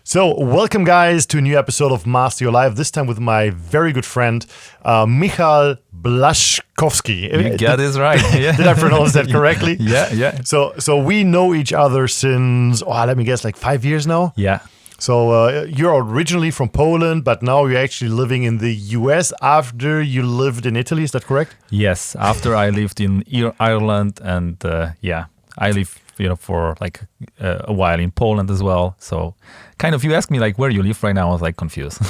So, welcome guys to a new episode of Master Your Life, this time with my very good friend, Michal Blaszkowski. You got this right. Yeah. Did I pronounce that correctly? Yeah. So we know each other since, let me guess, like 5 years now? Yeah. So you're originally from Poland, but now you're actually living in the US after you lived in Italy, is that correct? Yes, after I lived in Ireland and I live for like a while in Poland as well. So kind of you asked me like where you live right now, I was like confused.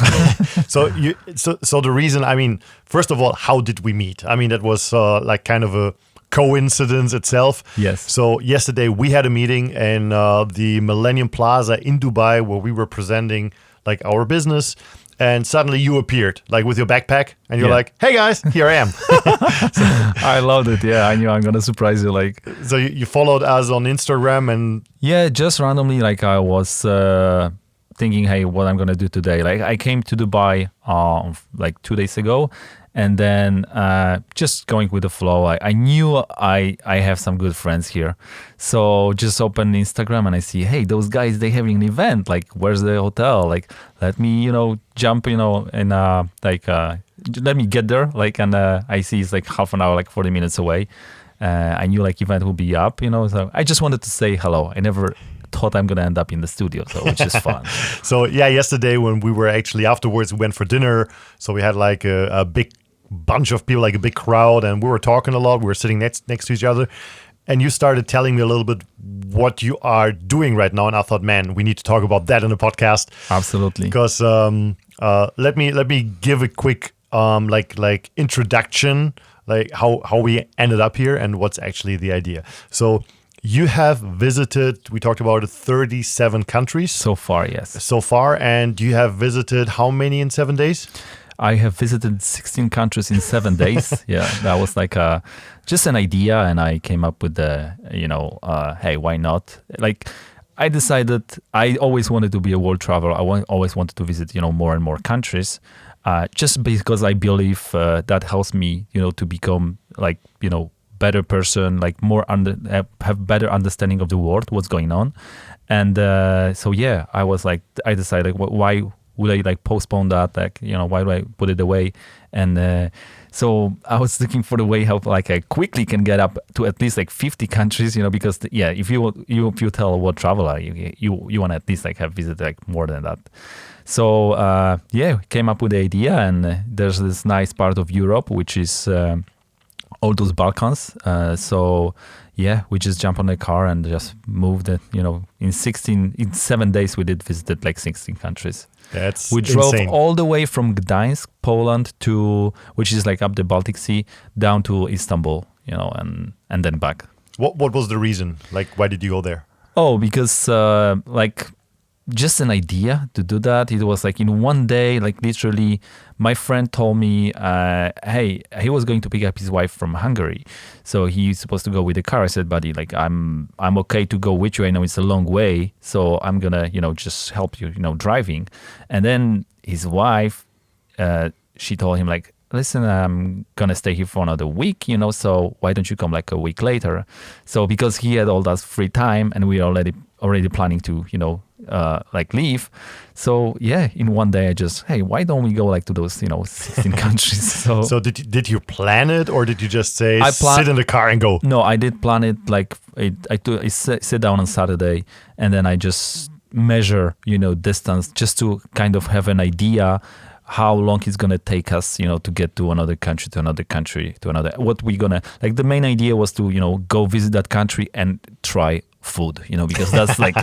So the reason, I mean, first of all, how did we meet? I mean, that was like kind of a coincidence itself. Yes. So yesterday we had a meeting in the Millennium Plaza in Dubai where we were presenting like our business. And suddenly you appeared, like with your backpack, and you're like, "Hey guys, here I am." I loved it. Yeah, I knew I'm gonna surprise you. Like, so you followed us on Instagram, and just randomly, like I was thinking, "Hey, what I'm gonna do today?" Like, I came to Dubai like 2 days ago, and then just going with the flow. I knew I have some good friends here, so just open Instagram and I see, hey, those guys, they having an event. Like, where's the hotel? Like, let me jump and let me get there. Like, and I see it's like half an hour, like 40 minutes away. I knew like event will be up. So I just wanted to say hello. I never thought I'm gonna end up in the studio, so which is fun. So yesterday when we were actually afterwards, we went for dinner. So we had like a big bunch of people, like a big crowd, and we were talking a lot. We were sitting next to each other, and you started telling me a little bit what you are doing right now, and I thought, man, we need to talk about that in the podcast. Absolutely. Because let me give a quick like introduction, like how we ended up here and what's actually the idea. So you have visited, we talked about it, 37 countries so far. Yes, so far, and you have visited how many in 7 days? I have visited 16 countries in 7 days. Yeah, that was like just an idea, and I came up with the, hey, why not? Like, I decided I always wanted to be a world traveler. I always wanted to visit, more and more countries, just because I believe that helps me, to become like, better person, like have better understanding of the world, what's going on. And I was like, I decided, why would I like postpone that? Like, why do I put it away? And so I was looking for the way how like I quickly can get up to at least like 50 countries, because if you tell a world traveler, you want to at least like have visited like more than that. So came up with the idea, and there's this nice part of Europe which is all those Balkans. We just jumped on the car and just moved it. In 7 days we did visited like 16 countries. We drove insane. all the way from Gdańsk, Poland, to which is like up the Baltic Sea, down to Istanbul, and then back. What was the reason? Like, why did you go there? Oh, because just an idea to do that. It was like in 1 day, like literally, my friend told me, hey, he was going to pick up his wife from Hungary. So he's supposed to go with the car. I said, buddy, like I'm okay to go with you. I know it's a long way, so I'm gonna, just help you, driving. And then his wife, she told him like, listen, I'm gonna stay here for another week, so why don't you come like a week later? So because he had all that free time and we were already planning to, like leave. So in 1 day I just, hey, why don't we go like to those, 16 countries? So did you plan it, or did you just say sit in the car and go? No, I did plan it. Like I sit down on Saturday, and then I just measure, distance, just to kind of have an idea how long it's gonna take us, to get to another country, what we're gonna, like the main idea was to, go visit that country and try food, because that's like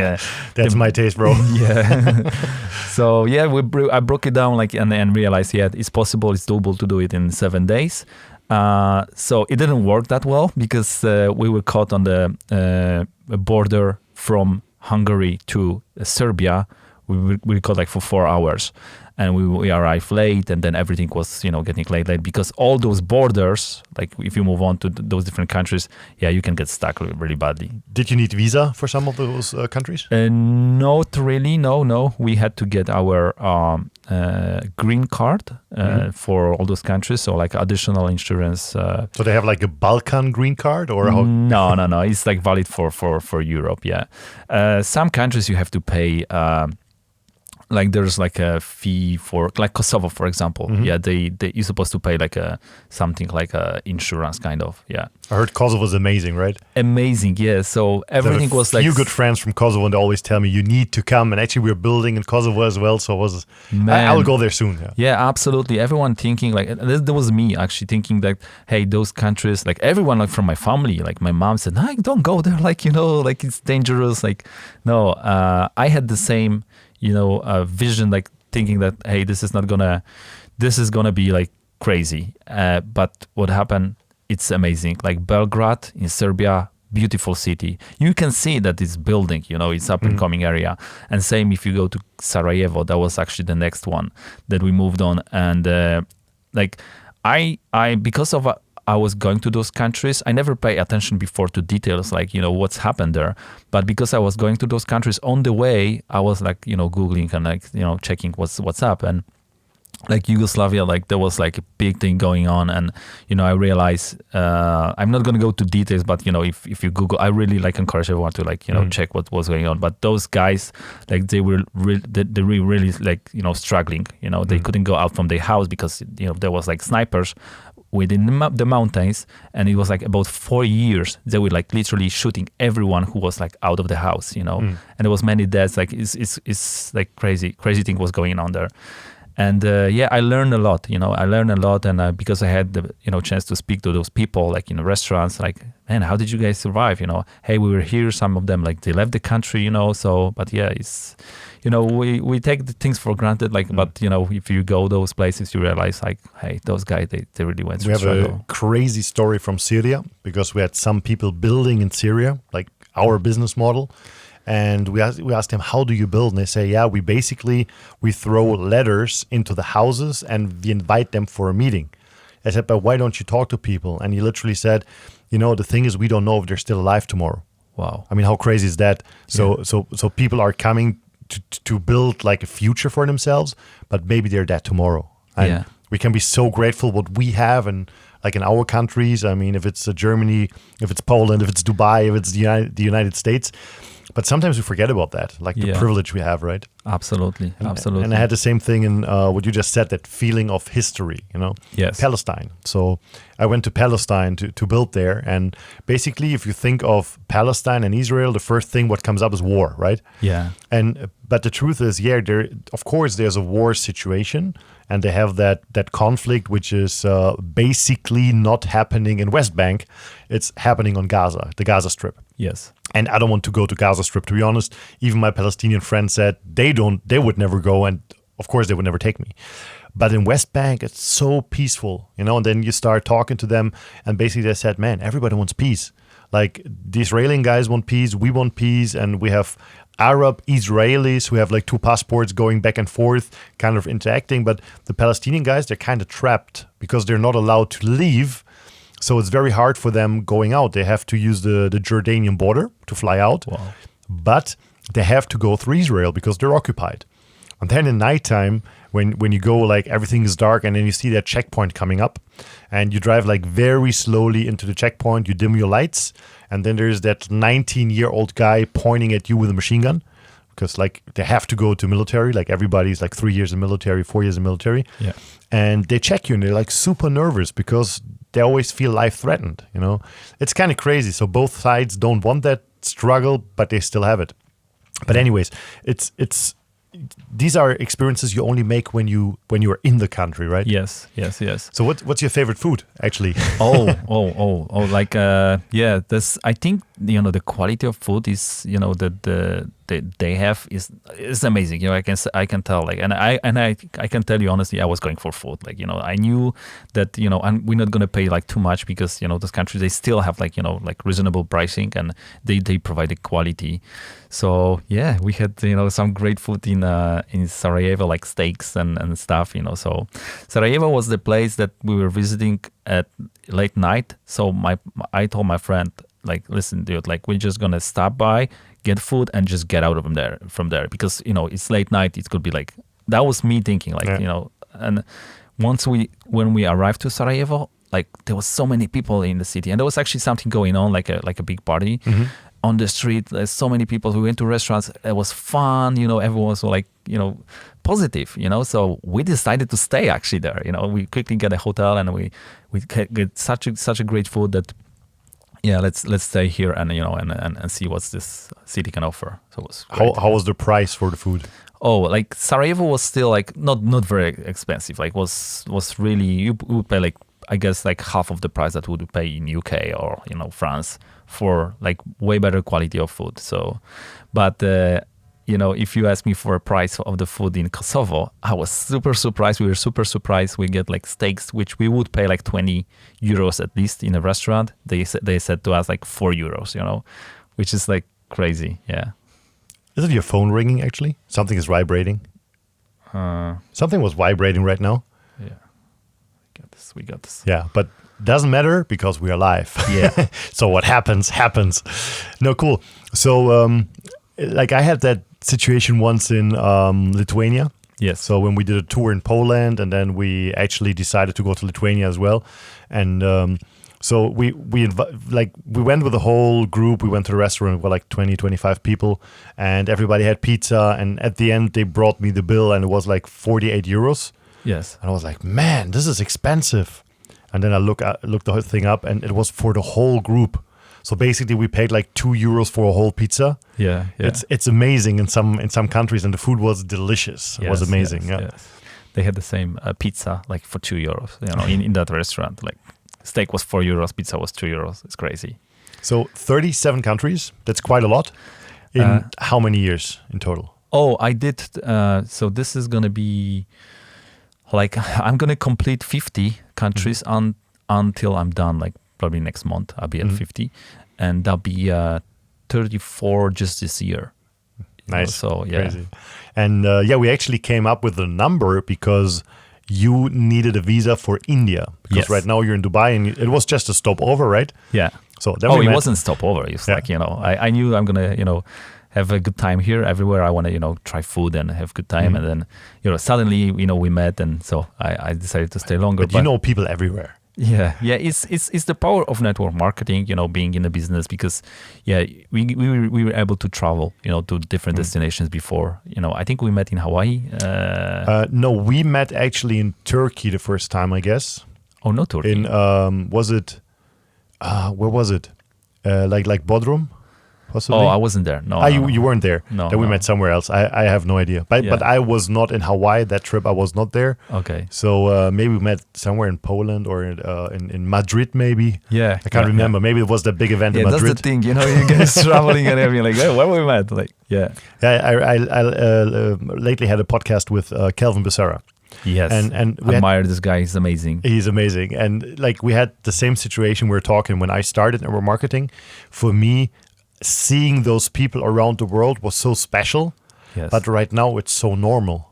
that's my taste, bro. Yeah. So I broke it down like and realized it's possible, it's doable to do it in 7 days. So it didn't work that well because we were caught on the border from Hungary to Serbia. We caught like for 4 hours. And we arrived late, and then everything was, getting late because all those borders, like if you move on to those different countries, you can get stuck really badly. Did you need visa for some of those countries? Not really, no. We had to get our green card for all those countries, so like additional insurance. So they have like a Balkan green card, or how? No. It's like valid for Europe. Yeah, some countries you have to pay. like there's like a fee for like Kosovo, for example. Yeah, you're supposed to pay like something like a insurance kind of. Yeah, I heard Kosovo is amazing, right? Amazing, yeah. So everything was like. Few good friends from Kosovo, and they always tell me you need to come. And actually, we're building in Kosovo as well, so I will go there soon. Yeah, absolutely. Everyone thinking like there was me actually thinking that hey, those countries, like everyone like from my family, like my mom said, no, don't go there. Like like it's dangerous. Like no, I had the same. Vision, like thinking that, hey, this is gonna be like crazy. But what happened, it's amazing. Like Belgrade in Serbia, beautiful city. You can see that it's building, it's up and coming area. And same if you go to Sarajevo, that was actually the next one that we moved on. And like I because of I was going to those countries. I never pay attention before to details like, what's happened there. But because I was going to those countries on the way, I was like, Googling and like, checking what's up. And like Yugoslavia, like there was like a big thing going on. And, I realized, I'm not going to go to details, but, if you Google, I really like encourage everyone to like, check what was going on. But those guys, like they were really like, struggling, they couldn't go out from their house because, there was like snipers within the mountains, and it was like about 4 years they were like literally shooting everyone who was like out of the house, and there was many deaths. Like it's like crazy thing was going on there. And I learned a lot, and because I had the chance to speak to those people like in restaurants, like, man, how did you guys survive? Hey, we were here. Some of them like they left the country, so but yeah, it's we take the things for granted, like, but if you go those places, you realize like, hey, those guys they really went through struggle. We have a crazy story from Syria because we had some people building in Syria, like our business model. And we asked them, how do you build? And they say, yeah, we throw letters into the houses and we invite them for a meeting. I said, but why don't you talk to people? And he literally said, the thing is, we don't know if they're still alive tomorrow. Wow. I mean, how crazy is that? So people are coming to build like a future for themselves, but maybe they're dead tomorrow. And we can be so grateful what we have and like in our countries. I mean, if it's Germany, if it's Poland, if it's Dubai, if it's the United States. But sometimes we forget about that, like the privilege we have, right? Absolutely, absolutely. And I had the same thing in what you just said, that feeling of history, Yes. Palestine. So I went to Palestine to build there. And basically, if you think of Palestine and Israel, the first thing what comes up is war, right? Yeah. But the truth is, of course, there's a war situation. And they have that conflict, which is basically not happening in West Bank. It's happening on Gaza, the Gaza Strip. Yes. And I don't want to go to Gaza Strip, to be honest. Even my Palestinian friends said they would never go. And of course, they would never take me. But in West Bank, it's so peaceful, And then you start talking to them. And basically they said, man, everybody wants peace. Like the Israeli guys want peace. We want peace. And we have Arab Israelis who have like two passports going back and forth, kind of interacting. But the Palestinian guys, they're kind of trapped because they're not allowed to leave. So it's very hard for them going out. They have to use the Jordanian border to fly out. Wow. But they have to go through Israel because they're occupied. And then in nighttime, when you go, like everything is dark and then you see that checkpoint coming up and you drive like very slowly into the checkpoint, you dim your lights. And then there's that 19-year-old guy pointing at you with a machine gun because like they have to go to military. Like everybody's like 3 years in military, 4 years in military. Yeah. And they check you and they're like super nervous because they always feel life threatened. It's kind of crazy. So both sides don't want that struggle, but they still have it. But anyways, these are experiences you only make when you're in the country, right? Yes. So what's your favorite food, actually? Like this. I think the quality of food is that they have is amazing. I can tell, like, and I can tell you honestly, I was going for food. Like, I knew that and we're not gonna pay like too much because those countries, they still have like like reasonable pricing and they provide the quality. So yeah, we had some great food in Sarajevo, like steaks and stuff. So Sarajevo was the place that we were visiting at late night. So I told my friend, like, listen, dude, like we're just gonna stop by, get food, and just get out of from there because it's late night. It could be like, that was me thinking, like, and when we arrived to Sarajevo, like there was so many people in the city, and there was actually something going on, like a big party. on the street. There's so many people who went to restaurants. It was fun, everyone was like, positive, So we decided to stay actually there. We quickly get a hotel and we get such a great food that, let's stay here and and see what this city can offer. So it was great. How was the price for the food? Oh, like Sarajevo was still like not very expensive. Like was really, you would pay like, I guess like half of the price that would pay in UK or France for like way better quality of food. So, but if you ask me for a price of the food in Kosovo, I was super surprised. We were super surprised. We get like steaks, which we would pay like 20 euros at least in a restaurant. They said to us like 4 euros, which is like crazy. Yeah. Is it your phone ringing actually? Something is vibrating. Something was vibrating right now. Yeah. We got this. Yeah, but doesn't matter because we are live. Yeah. So what happens. No, cool. So like I had that situation once in Lithuania. Yes. So when we did a tour in Poland and then we actually decided to go to Lithuania as well. And so we went with the whole group. We went to the restaurant with like 20, 25 people and everybody had pizza. And at the end, they brought me the bill and it was like 48 euros. Yes. And I was like, man, this is expensive. And then I looked the whole thing up and it was for the whole group. So basically we paid like 2 euros for a whole pizza. Yeah. It's amazing in some countries and the food was delicious. It was amazing. Yes. They had the same pizza like for 2 euros, in that restaurant. Like steak was 4 euros, pizza was 2 euros. It's crazy. So 37 countries, that's quite a lot. In how many years in total? Oh, I did. So this is going to be like, I'm going to complete 50 countries until I'm done, like probably next month. I'll be at 50. And that'll be 34 just this year. Nice. So, yeah. Crazy. And we actually came up with a number because you needed a visa for India. Because right now you're in Dubai and it was just a stopover, right? Yeah. So then it wasn't stopover. It's like, I knew I'm going to, have a good time here. Everywhere I want to, try food and have good time. And then, suddenly, we met. And so I decided to stay longer. But you know people everywhere. Yeah. It's the power of network marketing, being in the business because, we were able to travel, to different destinations before. I think we met in Hawaii. No, we met actually in Turkey the first time, I guess. Oh, no, Turkey. In, was it, where was it? Like Bodrum? Possibly? Oh, I wasn't there. No, you weren't there. No, then we met somewhere else. I have no idea. But I was not in Hawaii. That trip I was not there. Okay. So maybe we met somewhere in Poland or in Madrid maybe. Yeah. I can't remember. Maybe it was that big event in Madrid. That's the thing. You guys traveling and everything. Like, where we met? Like, yeah. I lately had a podcast with Kelvin Becerra. Yes, and we admire this guy. He's amazing. He's amazing. And like we had the same situation we were talking when I started network marketing. For me, seeing those people around the world was so special. Yes. But right now it's so normal.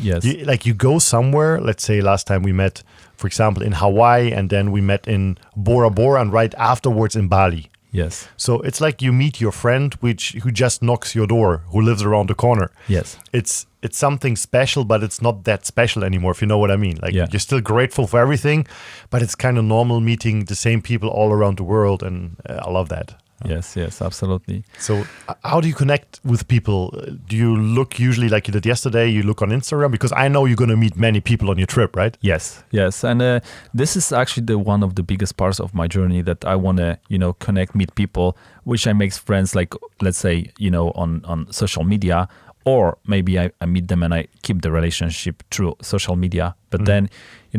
Yes. You go somewhere. Let's say last time we met, for example, in Hawaii, and then we met in Bora Bora, and right afterwards in Bali. Yes. So it's like you meet your friend who just knocks your door, who lives around the corner. Yes. It's something special, but it's not that special anymore, if you know what I mean. Like you're still grateful for everything, but it's kind of normal meeting the same people all around the world, and I love that. Yes, absolutely. So how do you connect with people? Do you look usually like you did yesterday, you look on Instagram? Because I know you're going to meet many people on your trip, right? Yes. And this is actually one of the biggest parts of my journey that I want to, connect, meet people, which I make friends, like, let's say, on social media, or maybe I meet them and I keep the relationship through social media. But then,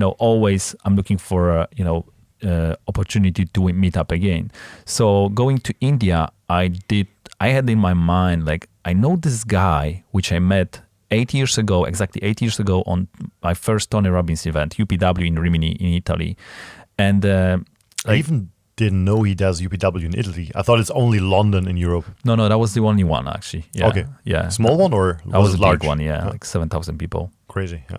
always I'm looking for, opportunity to meet up again. So going to India, I had in my mind, like, I know this guy, which I met exactly 8 years ago on my first Tony Robbins event, UPW in Rimini in Italy. And I even didn't know he does UPW in Italy. I thought it's only London in Europe. No, that was the only one actually. Yeah. Okay. Yeah. Small one or that was a large big one, like 7,000 people. Crazy, yeah.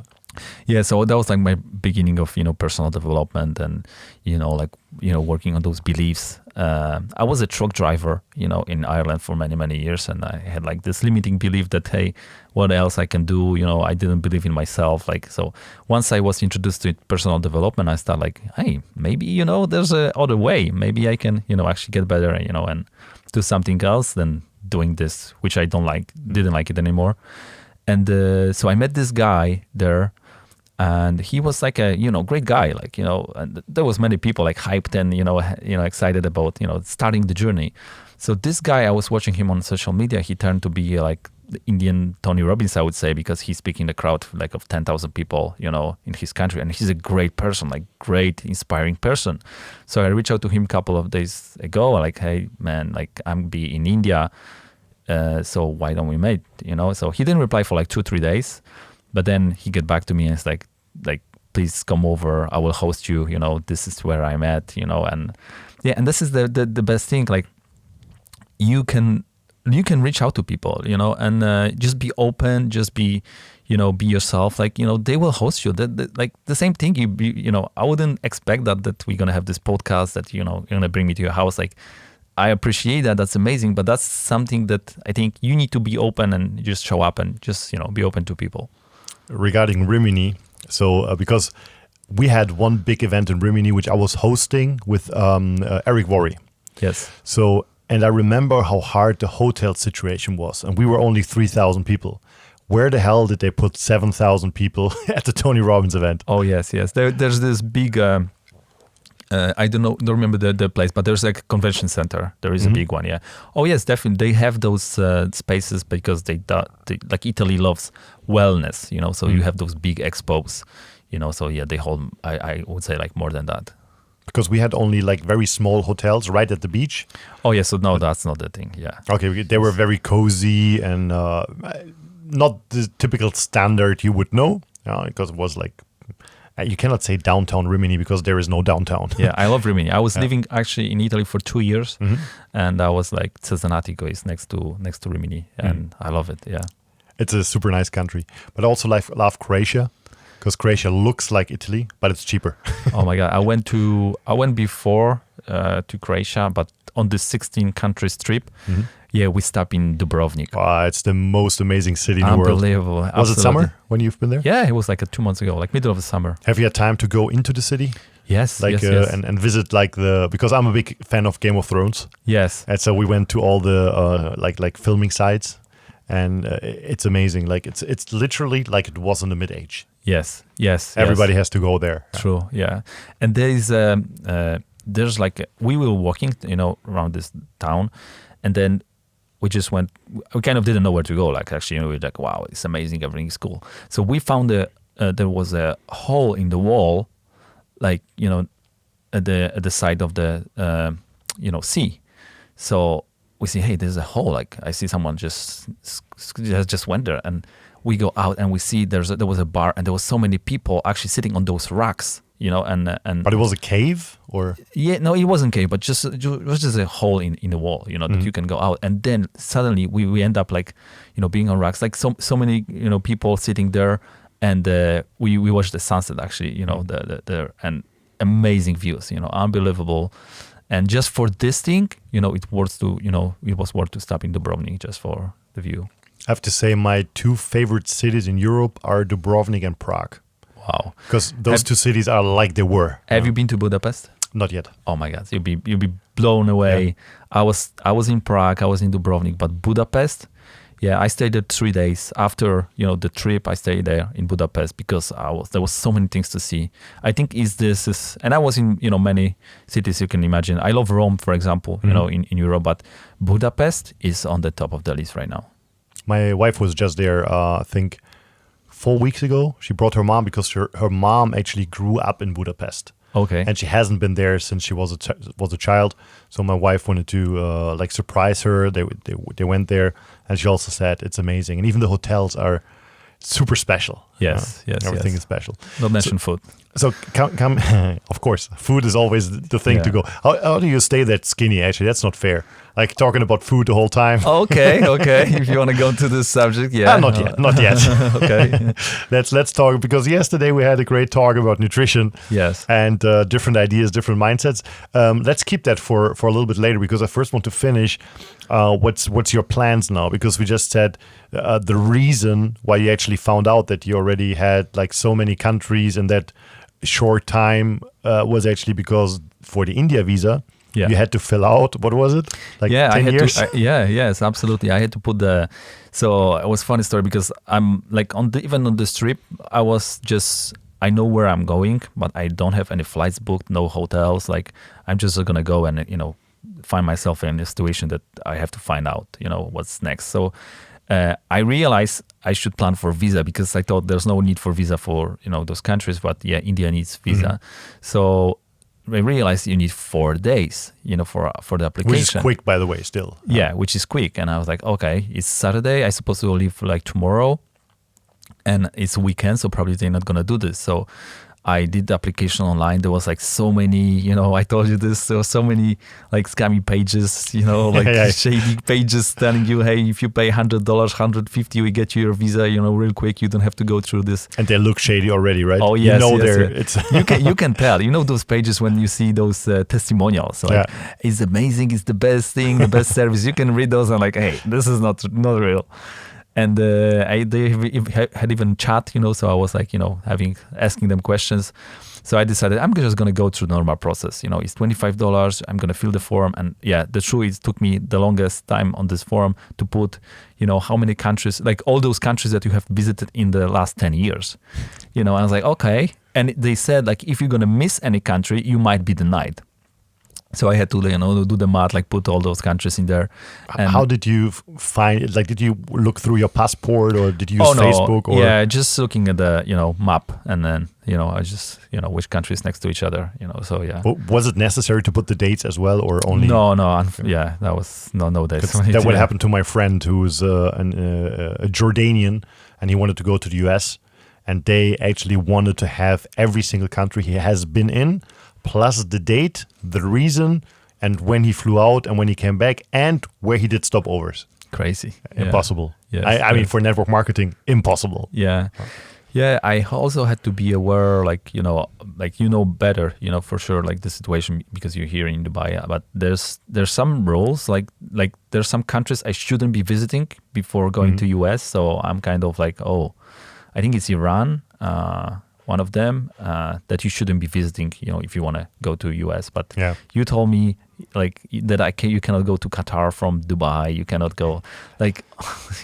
Yeah, so that was like my beginning of personal development and working on those beliefs. I was a truck driver, in Ireland for many years, and I had like this limiting belief that, hey, what else I can do? I didn't believe in myself. Like, so once I was introduced to personal development, I started like, hey, maybe there's a other way. Maybe I can actually get better. And do something else than doing this, which I didn't like it anymore. And so I met this guy there, and he was like a great guy, like and there was many people like hyped and excited about starting the journey. So this guy, I was watching him on social media. He turned to be like the Indian Tony Robbins, I would say, because he's speaking the crowd like of 10,000 people, in his country, and he's a great person, like great, inspiring person. So I reached out to him a couple of days ago, like, hey man, like I'm be in India, so why don't we meet? So he didn't reply for like 2-3 days, but then he get back to me and it's like please come over, I will host you. This is where I'm at. And yeah, and this is the best thing. Like you can reach out to people, and just be open, just be yourself. Like they will host you. Like the same thing. I wouldn't expect that we're gonna have this podcast that you're gonna bring me to your house. Like I appreciate that. That's amazing. But that's something that I think you need to be open and just show up and just be open to people. Regarding Rimini, so because we had one big event in Rimini which I was hosting with Eric Worre. Yes. So. And I remember how hard the hotel situation was. And we were only 3,000 people. Where the hell did they put 7,000 people at the Tony Robbins event? Oh, yes. There's this big, I don't remember the place, but there's like a convention center. There is a big one, yeah. Oh, yes, definitely. They have those spaces because they like Italy loves wellness, so you have those big expos, so yeah, they hold, I would say like more than that. Because we had only like very small hotels right at the beach. Oh, yeah. So no, that's not the thing. Yeah. Okay. They were very cozy and not the typical standard you would know. Because it was like, you cannot say downtown Rimini because there is no downtown. Yeah, I love Rimini. I was living actually in Italy for 2 years, and I was like, Cesenatico is next to Rimini, and I love it. Yeah. It's a super nice country. But I also love Croatia. Because Croatia looks like Italy, but it's cheaper. Oh my God! I went before to Croatia, but on the 16 countries trip, yeah, we stopped in Dubrovnik. It's the most amazing city in the world. Unbelievable! Was it summer when you've been there? Yeah, it was like 2 months ago, like middle of the summer. Have you had time to go into the city? Yes, yes. And visit like because I'm a big fan of Game of Thrones. Yes. And so we went to all the like filming sites, and it's amazing. Like it's literally like it was in the mid-age. Yes. Everybody has to go there. True. Yeah. And there's like we were walking, around this town, and then we just went. We kind of didn't know where to go. Like actually, we were like, wow, it's amazing. Everything is cool. So we found there was a hole in the wall, like at the side of the sea. So we see, hey, there's a hole. Like I see someone just went there, and we go out and we see there was a bar and there was so many people actually sitting on those racks, and But it was a cave, or? Yeah, no, it wasn't a cave, but it was just a hole in the wall, that you can go out. And then suddenly we end up like, being on racks, like so many, people sitting there, and we watched the sunset actually, the and amazing views, unbelievable. And just for this thing, it was worth to stop in Dubrovnik just for the view. I have to say my two favorite cities in Europe are Dubrovnik and Prague. Wow. Because those two cities are like they were. Have you been to Budapest? Not yet. Oh my God, you'll be blown away. Yeah. I was in Prague, I was in Dubrovnik, but Budapest, yeah, I stayed there 3 days. After, the trip, I stayed there in Budapest because there was so many things to see. I think and I was in, many cities you can imagine. I love Rome, for example, in Europe, but Budapest is on the top of the list right now. My wife was just there, I think, 4 weeks ago. She brought her mom because her mom actually grew up in Budapest. Okay. And she hasn't been there since she was a child. So my wife wanted to surprise her. They went there, and she also said it's amazing. And even the hotels are super special. Yes. Everything is special. Not mention food. So come of course, food is always the thing to go. How do you stay that skinny? Actually, that's not fair. Like talking about food the whole time. Okay. If you want to go to this subject, yeah. Not yet. Okay. Let's talk, because yesterday we had a great talk about nutrition. Yes. And different ideas, different mindsets. Let's keep that for a little bit later, because I first want to finish. What's your plans now? Because we just said the reason why you actually found out that you already had like so many countries in that short time was actually because for the India visa, Yeah. You had to fill out, what was it? Like 10 years? Yes, absolutely. I had to put so it was a funny story because I'm like even on this trip, I know where I'm going, but I don't have any flights booked, no hotels. Like I'm just going to go and, find myself in a situation that I have to find out, what's next. So I realized I should plan for visa because I thought there's no need for visa for, those countries. But yeah, India needs visa. Mm-hmm. So I realized you need 4 days, for the application. Which is quick, by the way, still. Yeah, which is quick. And I was like, okay, it's Saturday. I supposed to leave like tomorrow. And it's weekend, so probably they're not going to do this. So I did the application online. There was like so many, I told you this, there were so many like scammy pages, like shady pages telling you, hey, if you pay $100, $150, we get you your visa, real quick. You don't have to go through this. And they look shady already, right? Oh, yes. It's you can tell, those pages when you see those testimonials. Like, it's amazing, it's the best thing, the best service. You can read those and like, hey, this is not real. And they had even chat, so I was like, asking them questions. So I decided I'm just going to go through the normal process. It's $25. I'm going to fill the form. And yeah, the truth is it took me the longest time on this form to put, how many countries, like all those countries that you have visited in the last 10 years. I was like, okay. And they said, like, if you're going to miss any country, you might be denied. So I had to, do the math, like put all those countries in there. And how did you find it? Like, did you look through your passport or did you use Facebook? Or? Yeah, just looking at the, map and then, I just, which countries next to each other, so yeah. Was it necessary to put the dates as well or only? No, yeah, that was no dates. That would happen to my friend who's a Jordanian and he wanted to go to the US and they actually wanted to have every single country he has been in, plus the date, the reason, and when he flew out and when he came back, and where he did stopovers. Crazy. Impossible. Yes, I mean, for network marketing, impossible. Yeah. Yeah, I also had to be aware, like, better, for sure, like the situation because you're here in Dubai. But there's some rules, like there's some countries I shouldn't be visiting before going to US. So I'm kind of like, I think it's Iran. One of them that you shouldn't be visiting, if you want to go to US. But you told me like that you cannot go to Qatar from Dubai. You cannot go, like,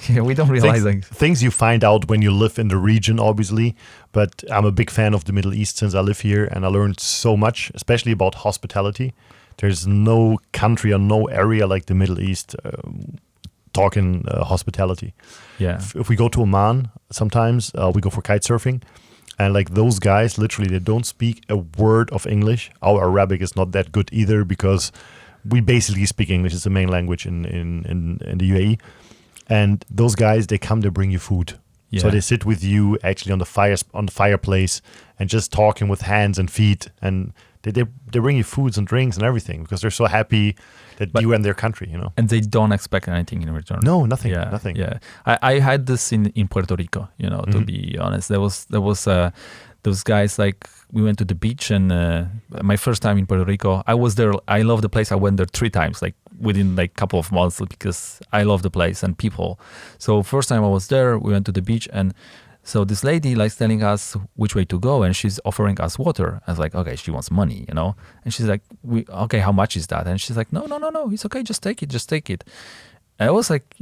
we don't realize things you find out when you live in the region, obviously. But I'm a big fan of the Middle East since I live here, and I learned so much, especially about hospitality. There's no country or no area like the Middle East talking hospitality. Yeah. If we go to Oman, sometimes we go for kite surfing. And like those guys, literally, they don't speak a word of English. Our Arabic is not that good either because we basically speak English. It's the main language in the UAE. And those guys, they come to bring you food. Yeah. So they sit with you actually on the fireplace and just talking with hands and feet. And they bring you foods and drinks and everything because they're so happy that you are in their country, And they don't expect anything in return. No, nothing. Yeah, nothing. Yeah, I had this in Puerto Rico, to be honest. There was those guys, like, we went to the beach and my first time in Puerto Rico, I was there. I love the place. I went there 3 times, like within like couple of months because I love the place and people. So first time I was there, we went to the beach and so this lady likes telling us which way to go and she's offering us water. I was like, okay, she wants money, And she's like, okay, how much is that? And she's like, no, it's okay, just take it. And I was like,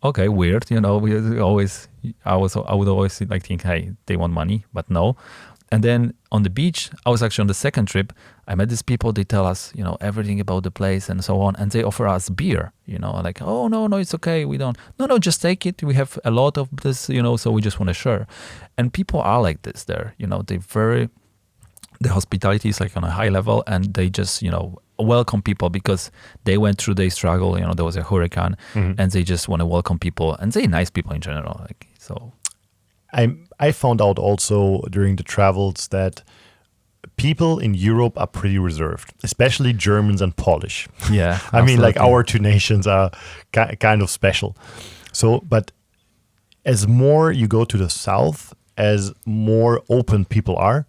okay, weird, I would always like think, hey, they want money, but no. And then on the beach, I was actually on the second trip. I met these people. They tell us, everything about the place and so on. And they offer us beer, like, oh, no, it's okay. We don't. No, just take it. We have a lot of this, so we just want to share. And people are like this there, the hospitality is like on a high level and they just, welcome people because they went through their struggle. There was a hurricane and they just want to welcome people and they're nice people in general. Like, so. I found out also during the travels that people in Europe are pretty reserved, especially Germans and Polish. Yeah. I mean, like our 2 nations are kind of special. So, but as more you go to the south, as more open people are,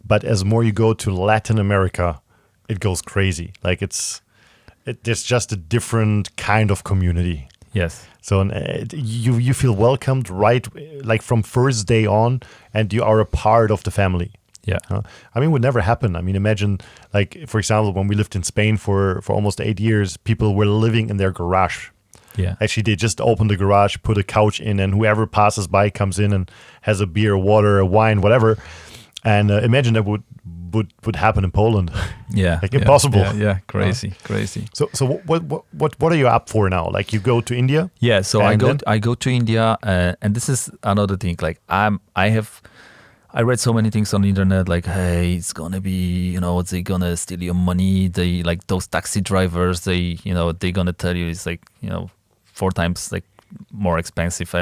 but as more you go to Latin America, it goes crazy. Like there's just a different kind of community. Yes. So you feel welcomed right, like from first day on, and you are a part of the family. Yeah. I mean, it would never happen. I mean, imagine, like, for example, when we lived in Spain for almost 8 years, people were living in their garage. Yeah. Actually, they just open the garage, put a couch in, and whoever passes by comes in and has a beer, water, a wine, whatever. And imagine that would happen in Poland. Yeah. Like impossible. Yeah. Crazy. So what are you up for now? Like you go to India? Yeah. So and I go to India, and this is another thing. Like I read so many things on the internet, like, hey, it's gonna be, they're gonna steal your money. They, like, those taxi drivers, they're gonna tell you it's like, 4 times like more expensive,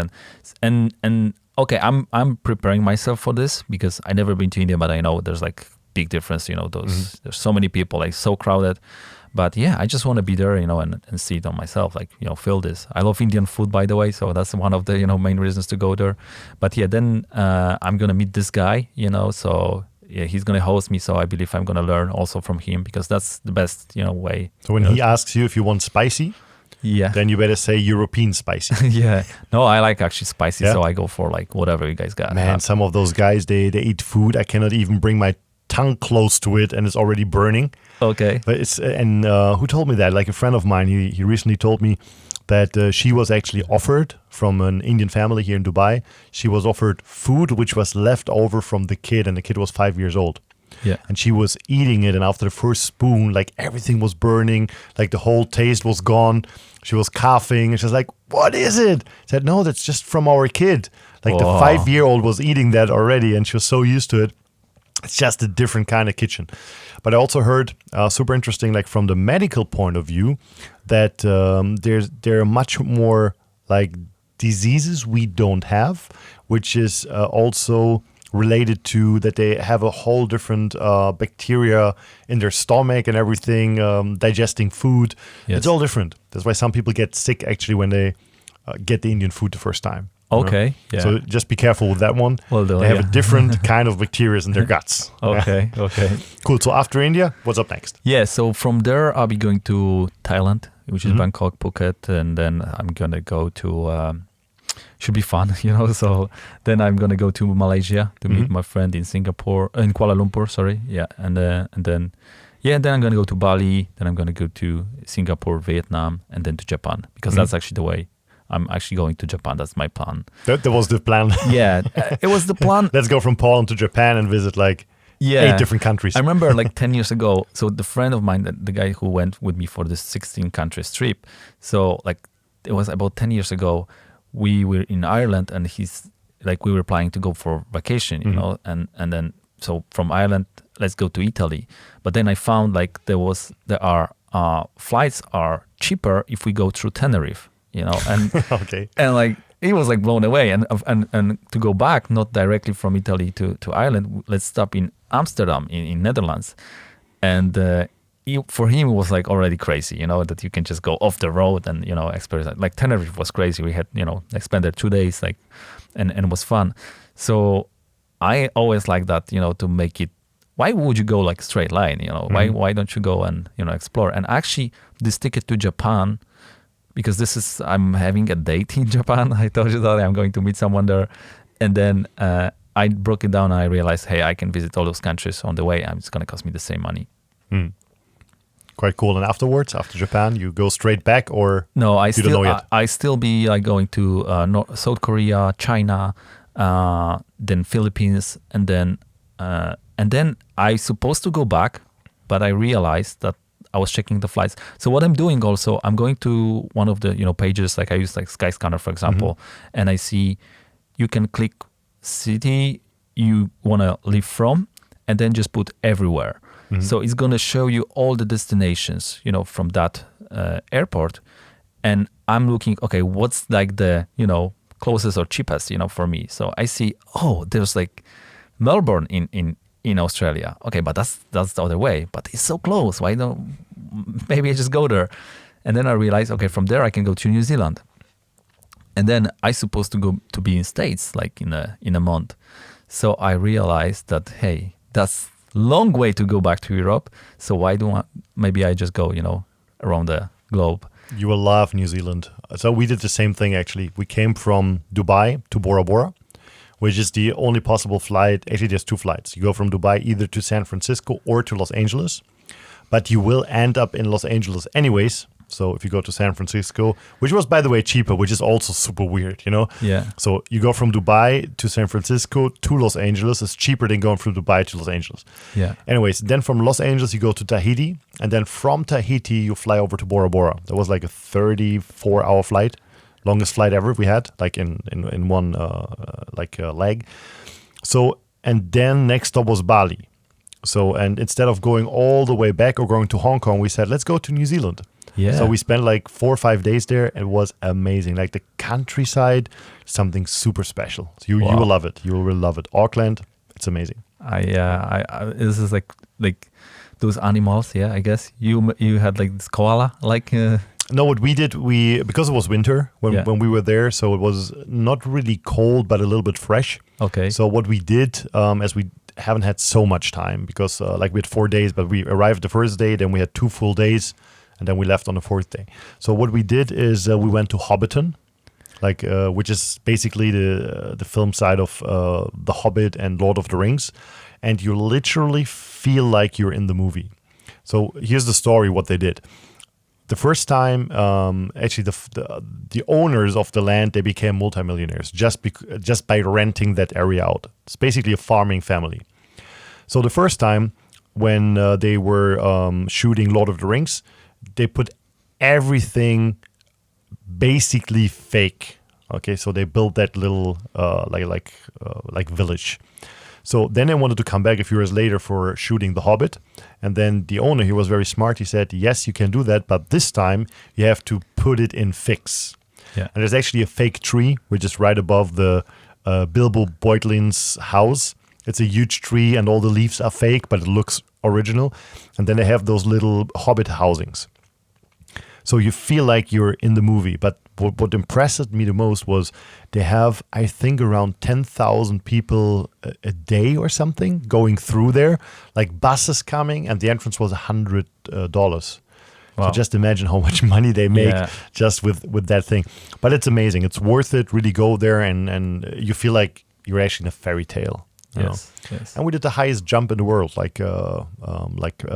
and okay, I'm preparing myself for this because I never been to India, but I know there's like big difference. There's so many people, like so crowded. But yeah, I just want to be there, and see it on myself, like, feel this. I love Indian food, by the way, so that's one of the main reasons to go there. But yeah, then I'm gonna meet this guy, so yeah, he's gonna host me. So I believe I'm gonna learn also from him because that's the best, way. So when he asks you if you want spicy, yeah, then you better say European spicy. Yeah, no, I like actually spicy, Yeah? so I go for like whatever you guys got. Man, some of those guys, they eat food. I cannot even bring my tongue close to it, and it's already burning. Okay. But it's who told me that? Like a friend of mine, he recently told me that she was actually offered from an Indian family here in Dubai. She was offered food which was left over from the kid, and the kid was 5 years old. Yeah. And she was eating it, and after the first spoon, like everything was burning, like the whole taste was gone. She was coughing, and she was like, "What is it?" I said, "No, that's just from our kid." Like the 5-year-old was eating that already, and she was so used to it. It's just a different kind of kitchen. But I also heard, super interesting, like from the medical point of view, that there are much more like diseases we don't have, which is also related to that they have a whole different bacteria in their stomach and everything, digesting food. Yes. It's all different. That's why some people get sick actually when they get the Indian food the first time. Okay. Yeah. So just be careful with that one. Well, they have a different kind of bacteria in their guts. Okay. Cool. So after India, what's up next? Yeah. So from there, I'll be going to Thailand, which is Bangkok, Phuket, and then I'm gonna go to. Should be fun, So then I'm gonna go to Malaysia to meet my friend in Kuala Lumpur. Sorry. Yeah. And then I'm gonna go to Bali. Then I'm gonna go to Singapore, Vietnam, and then to Japan because that's actually the way. I'm actually going to Japan. That's my plan. That was the plan. Yeah, it was the plan. Let's go from Poland to Japan and visit 8 different countries. I remember 10 years ago. So the friend of mine, the guy who went with me for this 16 countries trip. So it was about 10 years ago. We were in Ireland and we were planning to go for vacation, and then so from Ireland, let's go to Italy. But then I found flights are cheaper if we go through Tenerife. And okay. And he was blown away, and to go back not directly from Italy to Ireland, let's stop in Amsterdam in Netherlands, and for him it was already crazy, that you can just go off the road and experience. Like Tenerife was crazy. We had expended 2 days and it was fun. So I always like that, to make it. Why would you go straight line? Why don't you go and explore? And actually, this ticket to Japan. Because I'm having a date in Japan. I told you that I'm going to meet someone there. And then I broke it down and I realized, hey, I can visit all those countries on the way. It's going to cost me the same money. Quite cool. And afterwards, after Japan, you go straight back or no? I don't know yet? I still be going to South Korea, China, then Philippines, and then I supposed to go back, but I realized that I was checking the flights. So what I'm doing also, I'm going to one of the pages, I use Skyscanner, for example, and I see you can click city you want to leave from, and then just put everywhere. So it's going to show you all the destinations, from that airport. And I'm looking, okay, what's the closest or cheapest, for me. So I see, there's Melbourne in Australia. Okay, but that's the other way. But it's so close. Why don't? Maybe I just go there. And then I realized, okay, from there I can go to New Zealand. And then I supposed to go to be in States in a month. So I realized that, hey, that's long way to go back to Europe. So maybe I just go, around the globe. You will love New Zealand. So we did the same thing actually. We came from Dubai to Bora Bora which is the only possible flight. Actually, there's 2 flights. You go from Dubai either to San Francisco or to Los Angeles, but you will end up in Los Angeles anyways. So if you go to San Francisco, which was, by the way, cheaper, which is also super weird, Yeah. So you go from Dubai to San Francisco to Los Angeles. It's cheaper than going from Dubai to Los Angeles. Yeah. Anyways, then from Los Angeles, you go to Tahiti. And then from Tahiti, you fly over to Bora Bora. That was like a 34-hour flight. Longest flight ever we had, like in one leg. So, and then next stop was Bali. So, and instead of going all the way back or going to Hong Kong, we said, let's go to New Zealand. Yeah. So we spent like 4 or 5 days there. It was amazing. Like the countryside, something super special. So you will love it. You will really love it. Auckland, it's amazing. I this is like those animals. Yeah, I guess you had like this koala, like. No, what we did, because it was winter when we were there, so it was not really cold, but a little bit fresh. Okay. So what we did, as we haven't had so much time, because like we had 4 days, but we arrived the first day, then we had 2 full days, and then we left on the 4th day. So what we did is we went to Hobbiton, which is basically the film side of The Hobbit and Lord of the Rings, and you literally feel like you're in the movie. So here's the story, what they did. The first time, actually, the owners of the land, they became multimillionaires just by renting that area out. It's basically a farming family. So the first time when they were shooting Lord of the Rings, they put everything basically fake. Okay, so they built that little like village. So then they wanted to come back a few years later for shooting The Hobbit. And then the owner, he was very smart. He said, yes, you can do that, but this time you have to put it in fix. Yeah. And there's actually a fake tree, which is right above the Bilbo Beutlin's house. It's a huge tree and all the leaves are fake, but it looks original. And then they have those little Hobbit housings. So you feel like you're in the movie. But what impressed me the most was they have, I think, around 10,000 people a day or something going through there, like buses coming, and the entrance was $100. Wow. So just imagine how much money they make just with that thing. But it's amazing. It's worth it. Really go there, and you feel like you're actually in a fairy tale. Yes. And we did the highest jump in the world, like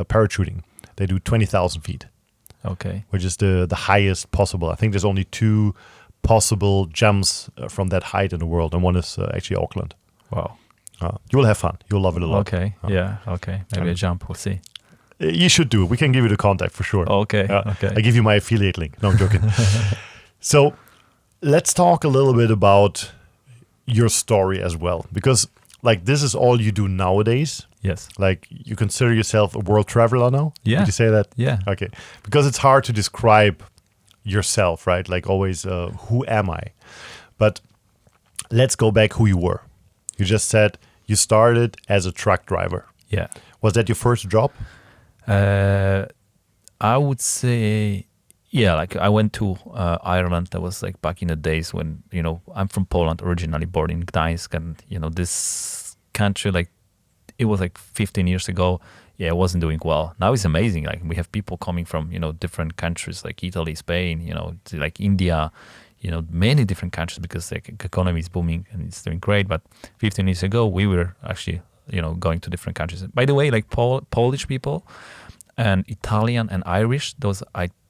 parachuting. They do 20,000 feet. Okay. Which is the highest possible. I think there's only 2 possible jumps from that height in the world, and one is actually Auckland. Wow. You will have fun. You'll love it a lot. Okay. Okay. Maybe a jump. We'll see. You should do it. We can give you the contact for sure. Okay. Okay. I give you my affiliate link. No, I'm joking. So let's talk a little bit about your story as well, because like this is all you do nowadays. Yes. Like you consider yourself a world traveler now? Yeah. Would you say that? Yeah. Okay. Because it's hard to describe yourself, right? Like always, who am I? But let's go back who you were. You just said you started as a truck driver. Yeah. Was that your first job? I would say, yeah, like I went to Ireland. That was like back in the days when, I'm from Poland, originally born in Gdańsk. And, this country, like, it was like 15 years ago. Yeah, it wasn't doing well. Now it's amazing. Like we have people coming from, different countries like Italy, Spain, to like India, many different countries because the economy is booming and it's doing great. But 15 years ago, we were actually, going to different countries. By the way, like Polish people and Italian and Irish, those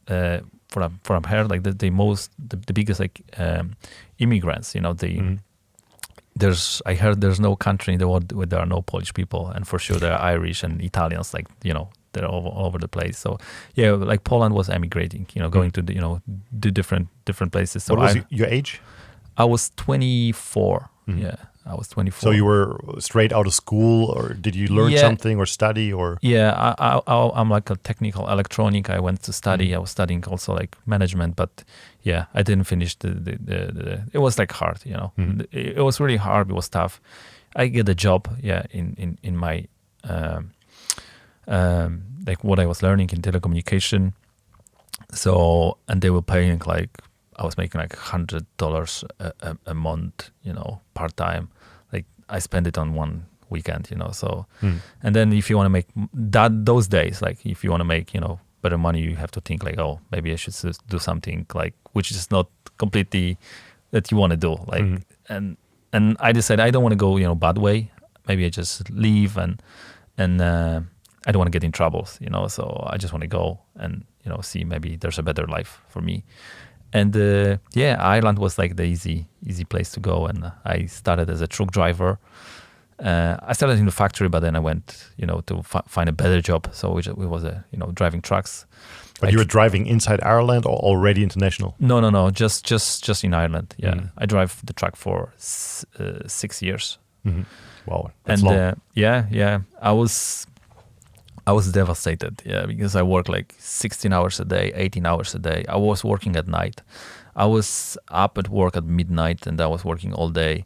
from here, like the biggest like immigrants, I heard there's no country in the world where there are no Polish people, and for sure there are Irish and Italians, like, they're all over the place. So yeah, like Poland was emigrating, going to the different places. So what was your age? I was 24. Yeah, I was 24. So you were straight out of school, or did you learn something or study or? Yeah, I'm like a technical electronic. I went to study. I was studying also like management, but yeah, I didn't finish the it was like hard, It was really hard. It was tough. I get a job, in my like what I was learning in telecommunication. So, and they were paying like, I was making like $100 a month, part time. Like I spent it on one weekend, so, and then if you want to make those days, like if you want to make, better money, you have to think like, oh, maybe I should do something like, which is not completely that you want to do. Like, and and I decided I don't want to go, bad way. Maybe I just leave and I don't want to get in trouble, So I just want to go and see maybe there's a better life for me. And Ireland was like the easy place to go. And I started as a truck driver. I started in the factory, but then I went, to find a better job. So it was driving trucks. But you were driving inside Ireland or already international? No, just in Ireland. Yeah, I drive the truck for 6 years. Mm-hmm. Wow, that's long. I was devastated. Yeah, because I worked like 16 hours a day, 18 hours a day. I was working at night. I was up at work at midnight, and I was working all day,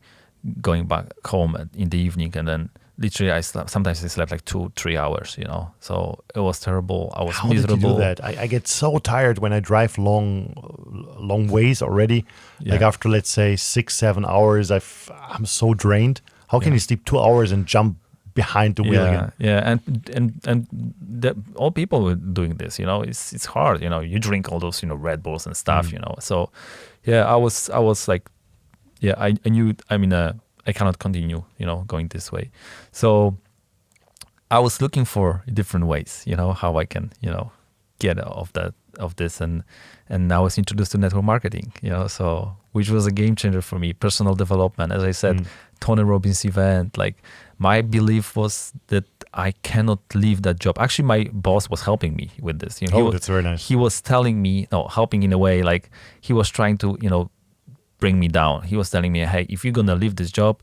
going back home in the evening, and then literally sometimes I slept like 2-3 hours, So it was terrible. I was miserable. How did you do that? I get so tired when I drive long ways already. Yeah. Like after, let's say, 6-7 hours, I'm so drained. How can you sleep 2 hours and jump behind the wheel again? Yeah, and all people were doing this. It's hard. You drink all those Red Bulls and stuff. So yeah, I was like, yeah, I knew. I mean, I cannot continue. Going this way. So I was looking for different ways. How I can get of this, and I was introduced to network marketing. So which was a game changer for me. Personal development, as I said, Tony Robbins event. Like my belief was that I cannot leave that job. Actually, my boss was helping me with this. That's very nice. He was telling me, helping in a way, like he was trying to, bring me down. He was telling me, hey, if you're gonna leave this job,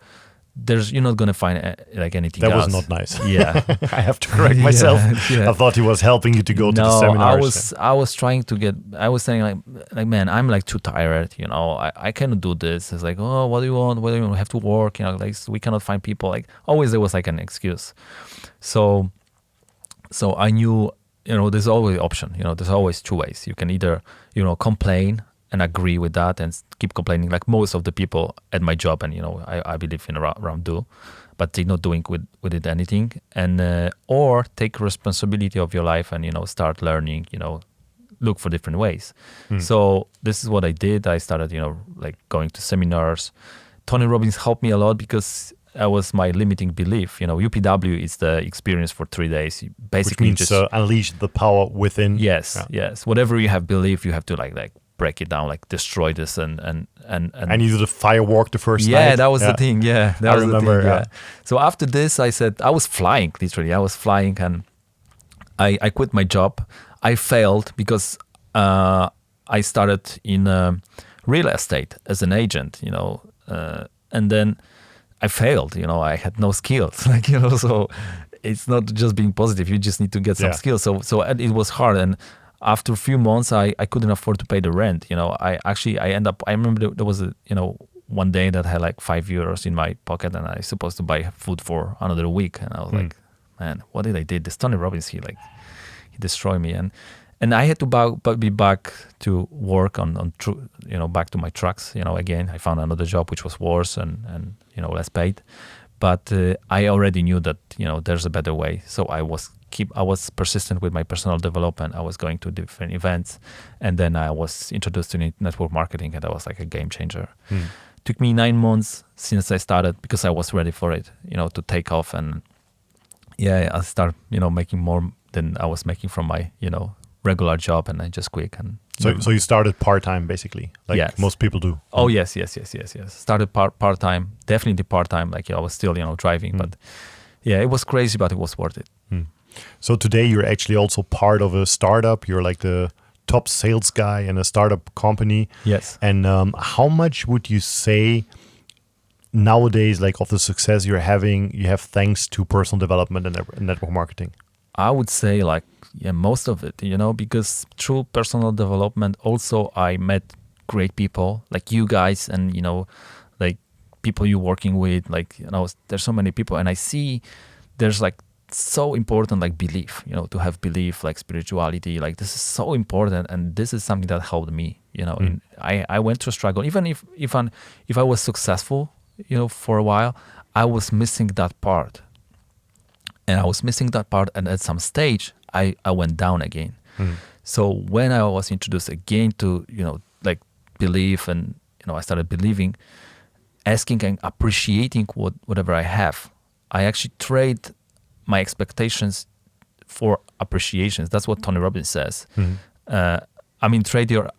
you're not gonna find like anything else. That was not nice. Yeah, I have to correct myself. Yeah. I thought he was helping you to go to the seminars. I was trying to get. I was saying like man, I'm like too tired. I cannot do this. It's like, oh, what do you want? What do you want? We have to work. Like we cannot find people. Like always there was like an excuse. So I knew, there's always option. There's always two ways. You can either complain and agree with that and keep complaining, like most of the people at my job, and I believe in around do, but they're not doing with it anything, and or take responsibility of your life and start learning, look for different ways. So this is what I did. I started like going to seminars. Tony Robbins helped me a lot because that was my limiting belief. UPW is the experience for 3 days. Basically, which means unleash the power within. Yes. Whatever you have belief, you have to like break it down, like destroy this and you do the firewalk the first night. Yeah, that was the thing. Yeah, that was remember, the thing. Yeah. So after this, I said I was flying. Literally, I was flying, and I quit my job. I failed because I started in real estate as an agent. And then I failed. I had no skills. So it's not just being positive. You just need to get some skills. So it was hard. And after a few months, I couldn't afford to pay the rent. I remember there was one day that I had like €5 in my pocket, and I supposed to buy food for another week. And I was like, man, what did I do? This Tony Robbins, he destroyed me. And I had to be back to work back to my trucks. Again, I found another job which was worse and less paid. But I already knew that there's a better way. So I was persistent with my personal development. I was going to different events, and then I was introduced to network marketing, and that was like a game changer. Took me 9 months since I started because I was ready for it, to take off. And I started, making more than I was making from my, regular job, and I just quit. And so you started part-time basically, like most people do. Oh yes. Started part-time, definitely part-time. Like I was still driving, but it was crazy, but it was worth it. So today you're actually also part of a startup. You're like the top sales guy in a startup company. Yes. And how much would you say nowadays, like of the success you're having, you have thanks to personal development and network marketing? I would say most of it, because through personal development, also I met great people like you guys, and like people you're working with, like there's so many people, and I see there's like so important, like belief, to have belief, like spirituality, like this is so important, and this is something that helped me. I went through struggle, even if I was successful, for a while, I was missing that part. And I was missing that part, and at some stage, I went down again. So when I was introduced again to, like belief, and, I started believing, asking and appreciating whatever I have. I actually trade my expectations for appreciations. That's what Tony Robbins says. Trade your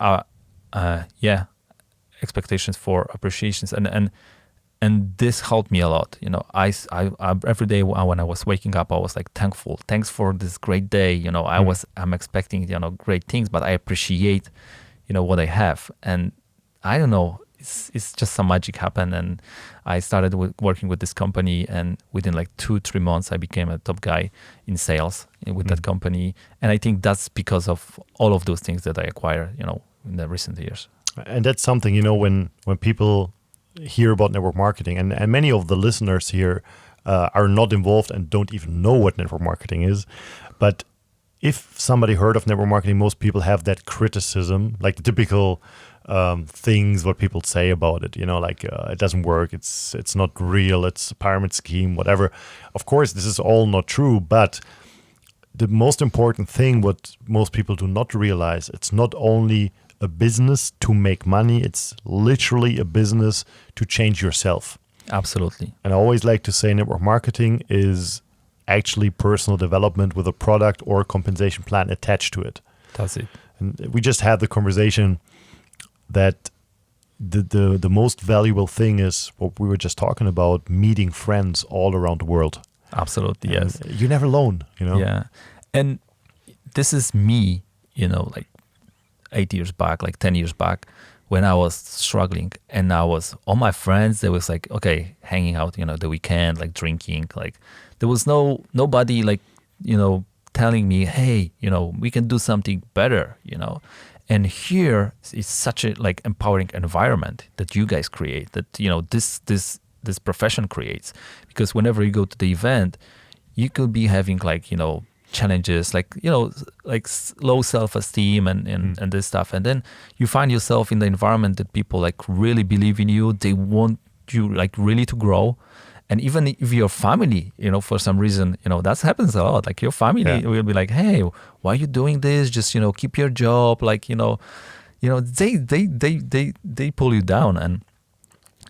expectations for appreciations, and this helped me a lot. I every day when I was waking up, I was like thankful. Thanks for this great day. I'm expecting great things, but I appreciate what I have. And I don't know, it's just some magic happened, and I started working with this company, and within like 2-3 months I became a top guy in sales with that company. And I think that's because of all of those things that I acquired in the recent years. And that's something, when people hear about network marketing, and many of the listeners here are not involved and don't even know what network marketing is. But if somebody heard of network marketing, most people have that criticism, like the typical things what people say about it, it doesn't work, it's not real, it's a pyramid scheme, whatever. Of course, this is all not true, but the most important thing what most people do not realize, it's not only a business to make money, it's literally a business to change yourself. Absolutely. And I always like to say network marketing is actually personal development with a product or compensation plan attached to it. That's it. And we just had the conversation that the most valuable thing is what we were just talking about, meeting friends all around the world. Absolutely, and yes. You're never alone, Yeah. And this is me, like 8 years back, like 10 years back, when I was struggling, and all my friends, they was like, okay, hanging out, the weekend, like drinking, like there was nobody like, telling me, hey, we can do something better, And here is such a like empowering environment that you guys create, that this profession creates. Because whenever you go to the event, you could be having like challenges, like like low self-esteem and this stuff, and then you find yourself in the environment that people like really believe in you. They want you like really to grow. And even if your family, for some reason, that happens a lot. Like your family will be like, "Hey, why are you doing this? Just keep your job." Like they pull you down,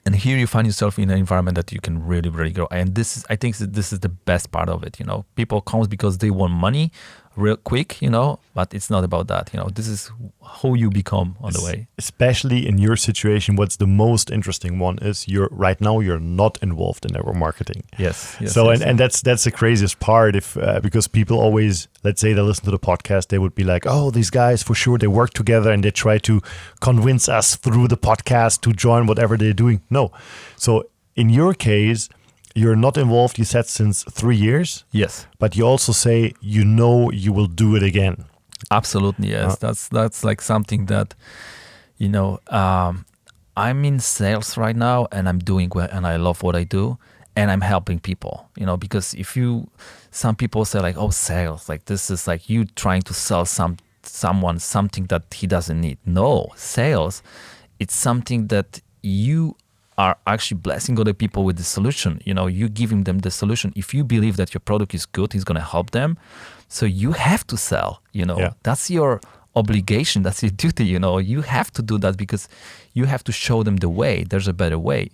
and here you find yourself in an environment that you can really, really grow. And I think this is the best part of it. People come because they want money real quick, but it's not about that. This is who you become on the way. Especially in your situation, what's the most interesting one is right now you're not involved in network marketing. Yes. So and that's the craziest part, because people always, let's say they listen to the podcast, they would be like, oh, these guys for sure they work together and they try to convince us through the podcast to join whatever they're doing. No. So in your case, you're not involved, you said, since 3 years. Yes. But you also say you will do it again. Absolutely, yes. That's like something that, I'm in sales right now, and I'm doing well, and I love what I do, and I'm helping people, because some people say like, oh, sales, like this is like you trying to sell someone something that he doesn't need. No, sales, it's something that you are actually blessing other people with the solution. You giving them the solution. If you believe that your product is good, it's going to help them. So you have to sell, That's your obligation. That's your duty, You have to do that because you have to show them the way. There's a better way.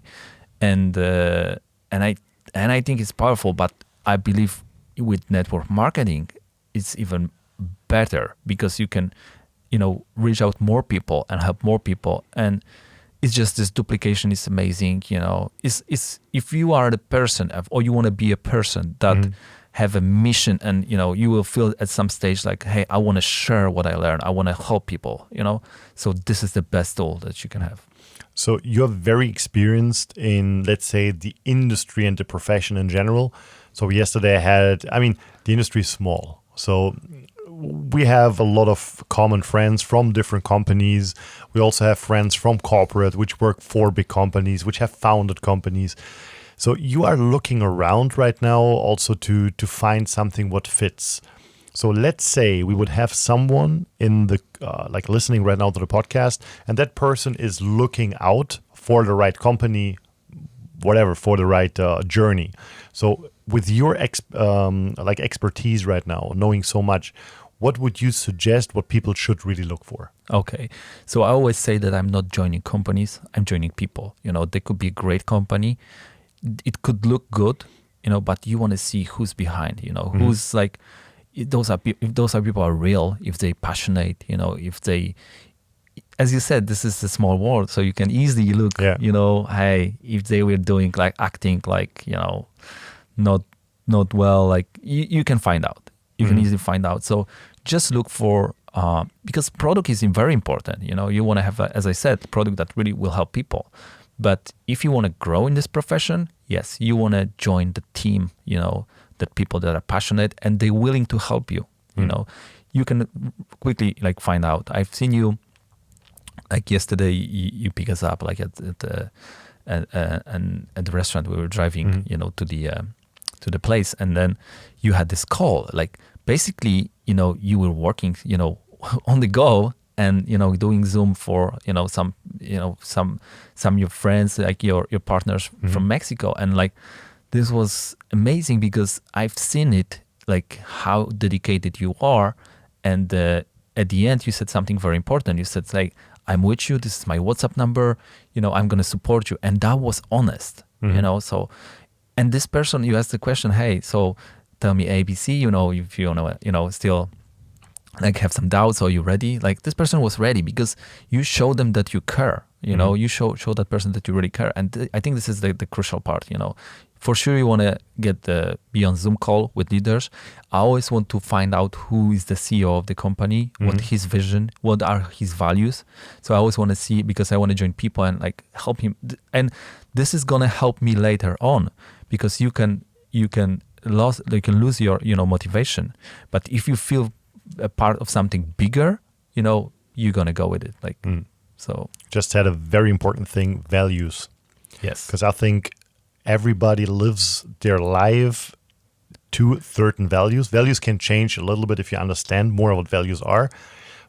And I think it's powerful, but I believe with network marketing, it's even better because you can, reach out more people and help more people. And it's just this duplication is amazing, It's if you are the person or you want to be a person that have a mission, and you will feel at some stage like, hey, I want to share what I learned. I want to help people, So this is the best tool that you can have. So you're very experienced in, let's say, the industry and the profession in general. So yesterday the industry is small. So we have a lot of common friends from different companies. We also have friends from corporate, which work for big companies, which have founded companies. So you are looking around right now also to find something what fits. So let's say we would have someone in the like listening right now to the podcast, and that person is looking out for the right company, whatever, for the right journey. So with your expertise right now, knowing so much, what would you suggest what people should really look for? Okay. So I always say that I'm not joining companies, I'm joining people. They could be a great company. It could look good, but you want to see who's behind, who's like, if those are people are real, if they passionate, if they, as you said, this is a small world, so you can easily look, hey, if they were doing like acting like, not well, like you can find out. You can easily find out. So just look for, because product is very important. You want to have, as I said, product that really will help people. But if you want to grow in this profession, yes, you want to join the team, that people that are passionate and they're willing to help you. You can quickly like find out. I've seen you, like yesterday, you pick us up like at the restaurant. We were driving, to the place, and then you had this call. Like basically, you were working, on the go, and doing Zoom for some of your friends, like your partners from Mexico, and like this was amazing because I've seen it, like how dedicated you are, and at the end you said something very important. You said like, I'm with you, this is my WhatsApp number, I'm gonna support you, and that was honest. So, and this person, you asked the question, hey, so tell me ABC, if you wanna, still like have some doubts, are you ready? Like this person was ready because you show them that you care, you show that person that you really care. And I think this is the crucial part, For sure you want to be on Zoom call with leaders. I always want to find out who is the CEO of the company, what his vision, what are his values. So I always want to see, because I want to join people and like help him. And this is going to help me later on, because you can lose your motivation. But if you feel a part of something bigger, you're going to go with it. Like so. Just had a very important thing, values. Yes. Because I think everybody lives their life to certain values. Values can change a little bit if you understand more what values are.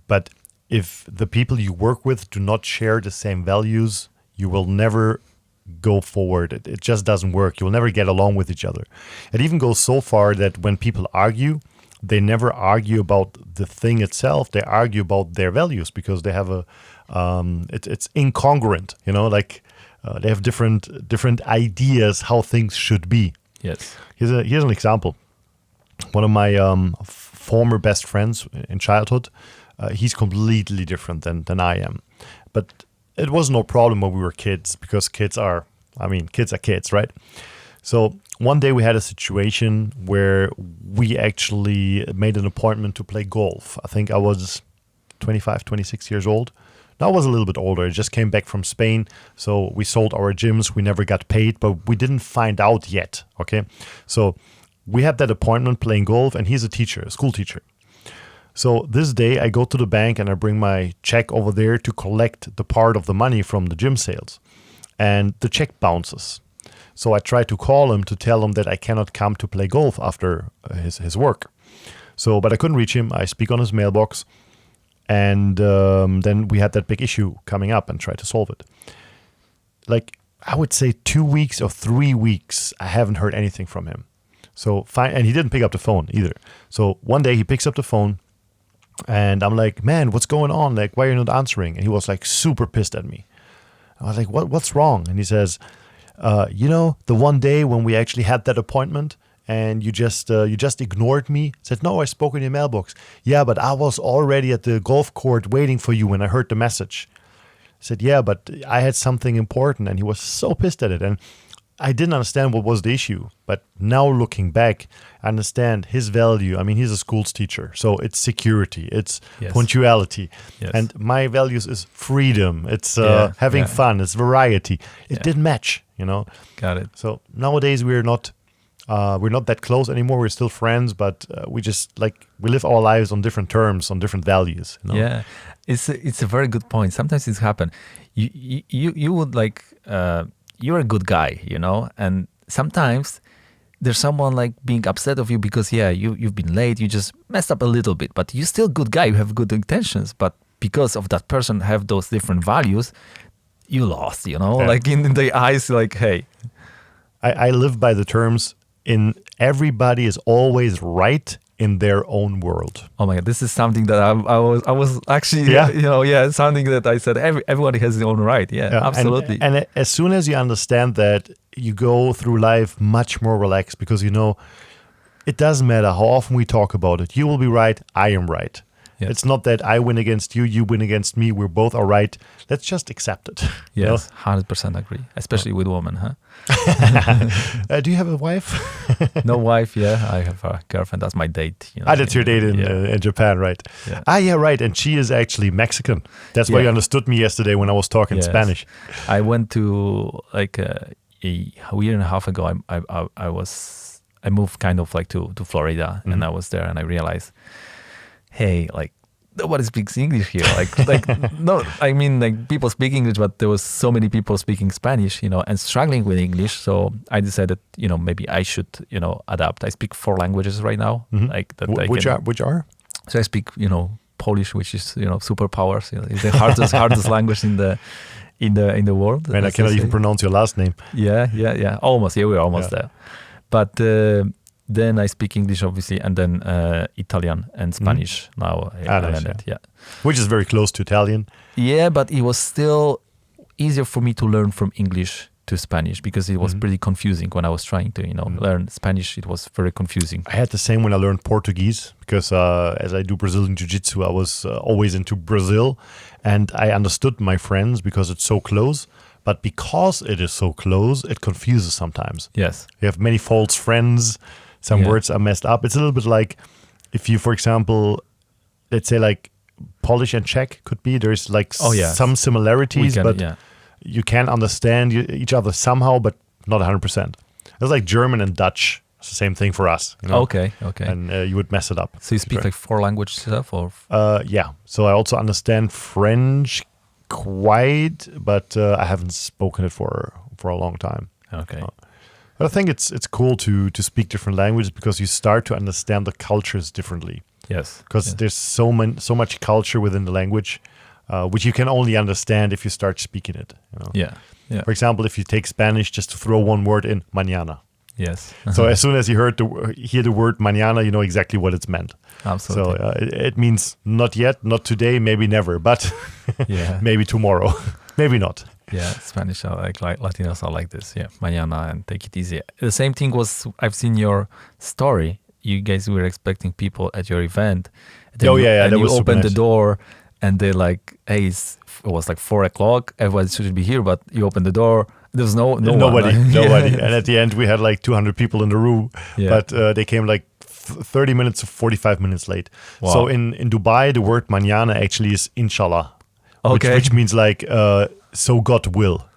But if the people you work with do not share the same values, you will never go forward. It just doesn't work. You'll never get along with each other. It even goes so far that when people argue, they never argue about the thing itself. They argue about their values because they have it's incongruent, like they have different ideas how things should be. Yes. Here's an example. One of my former best friends in childhood, he's completely different than I am. But it was no problem when we were kids, because kids are kids, right? So one day we had a situation where we actually made an appointment to play golf. I think I was 25, 26 years old. Now I was a little bit older. I just came back from Spain. So we sold our gyms. We never got paid, but we didn't find out yet. Okay. So we had that appointment playing golf, and he's a school teacher. So this day I go to the bank and I bring my check over there to collect the part of the money from the gym sales. And the check bounces. So I try to call him to tell him that I cannot come to play golf after his work. So, but I couldn't reach him. I speak on his mailbox. And then we had that big issue coming up and try to solve it. Like, I would say 2 weeks or 3 weeks, I haven't heard anything from him. So fine, and he didn't pick up the phone either. So one day he picks up the phone, and I'm like, man, what's going on? Like, why are you not answering? And he was like super pissed at me. I was like, what's wrong? And he says, the one day when we actually had that appointment, and you just ignored me. I said, no, I spoke in your mailbox. Yeah, but I was already at the golf court waiting for you when I heard the message. I said, yeah, but I had something important. And he was so pissed at it. And I didn't understand what was the issue. But now looking back, I understand his value. I mean, he's a schools teacher. So it's security. It's punctuality. Yes. And my values is freedom. It's having fun. It's variety. It didn't match, Got it. So nowadays we're not that close anymore. We're still friends, but we just we live our lives on different terms, on different values. Yeah, it's a very good point. Sometimes it's happened. You would you're a good guy, and sometimes there's someone being upset of you because you've been late, you just messed up a little bit, but you're still a good guy. You have good intentions, but because of that person have those different values, you lost. In the eyes, hey. I live by the terms. Everybody is always right in their own world. Oh my God, this is something that I was actually, Yeah. something that I said everybody has their own right. Yeah, absolutely. And as soon as you understand that, you go through life much more relaxed because it doesn't matter how often we talk about it. You will be right. I am right. Yes. It's not that I win against you, you win against me. We're both all right. Let's just accept it. Yes, 100% agree, especially with women, huh? Do you have a wife? No wife, yeah. I have a girlfriend. That's my date. That's your date in Japan, right? Yeah. Yeah, right. And she is actually Mexican. That's why you understood me yesterday when I was talking Spanish. I went to like a year and a half ago. I moved kind of like to Florida, and I was there, and I realized, hey, like nobody speaks English here. Like no, I mean like people speak English, but there was so many people speaking Spanish, and struggling with English. So I decided, maybe I should, adapt. I speak 4 languages right now. Like that. Which are? So I speak, Polish, which is superpowers. It's the hardest language in the world. Man, I cannot even pronounce your last name. Yeah. Almost. Yeah, we're almost there. But then I speak English, obviously, and then Italian and Spanish now. I learned it. Yeah. Which is very close to Italian. Yeah, but it was still easier for me to learn from English to Spanish because it was pretty confusing when I was trying to, learn Spanish. It was very confusing. I had the same when I learned Portuguese because as I do Brazilian Jiu-Jitsu, I was always into Brazil, and I understood my friends because it's so close. But because it is so close, it confuses sometimes. Yes. You have many false friends. Some words are messed up. It's a little bit like if you, for example, let's say like Polish and Czech could be. There's like some similarities, but you can understand each other somehow, but not 100%. It's like German and Dutch. It's the same thing for us. Okay. And you would mess it up. So you speak like 4 languages yourself? Or? Yeah. So I also understand French quite, but I haven't spoken it for a long time. Okay. But I think it's cool to speak different languages because you start to understand the cultures differently. Yes. Because there's so much culture within the language, which you can only understand if you start speaking it. Yeah. For example, if you take Spanish, just to throw one word in, mañana. Yes. So as soon as you hear the word mañana, you know exactly what it's meant. Absolutely. So it means not yet, not today, maybe never, but maybe tomorrow, maybe not. Yeah, Spanish are like Latinos are like this. Yeah, mañana and take it easy. The same thing was, I've seen your story. You guys were expecting people at your event. And you opened the door and they're like, hey, it was like 4:00. Everybody should be here, but you opened the door. There's nobody. Nobody. And at the end, we had like 200 people in the room, but they came like 30 minutes to 45 minutes late. Wow. So in Dubai, the word mañana actually is inshallah, okay. which means like, so God will,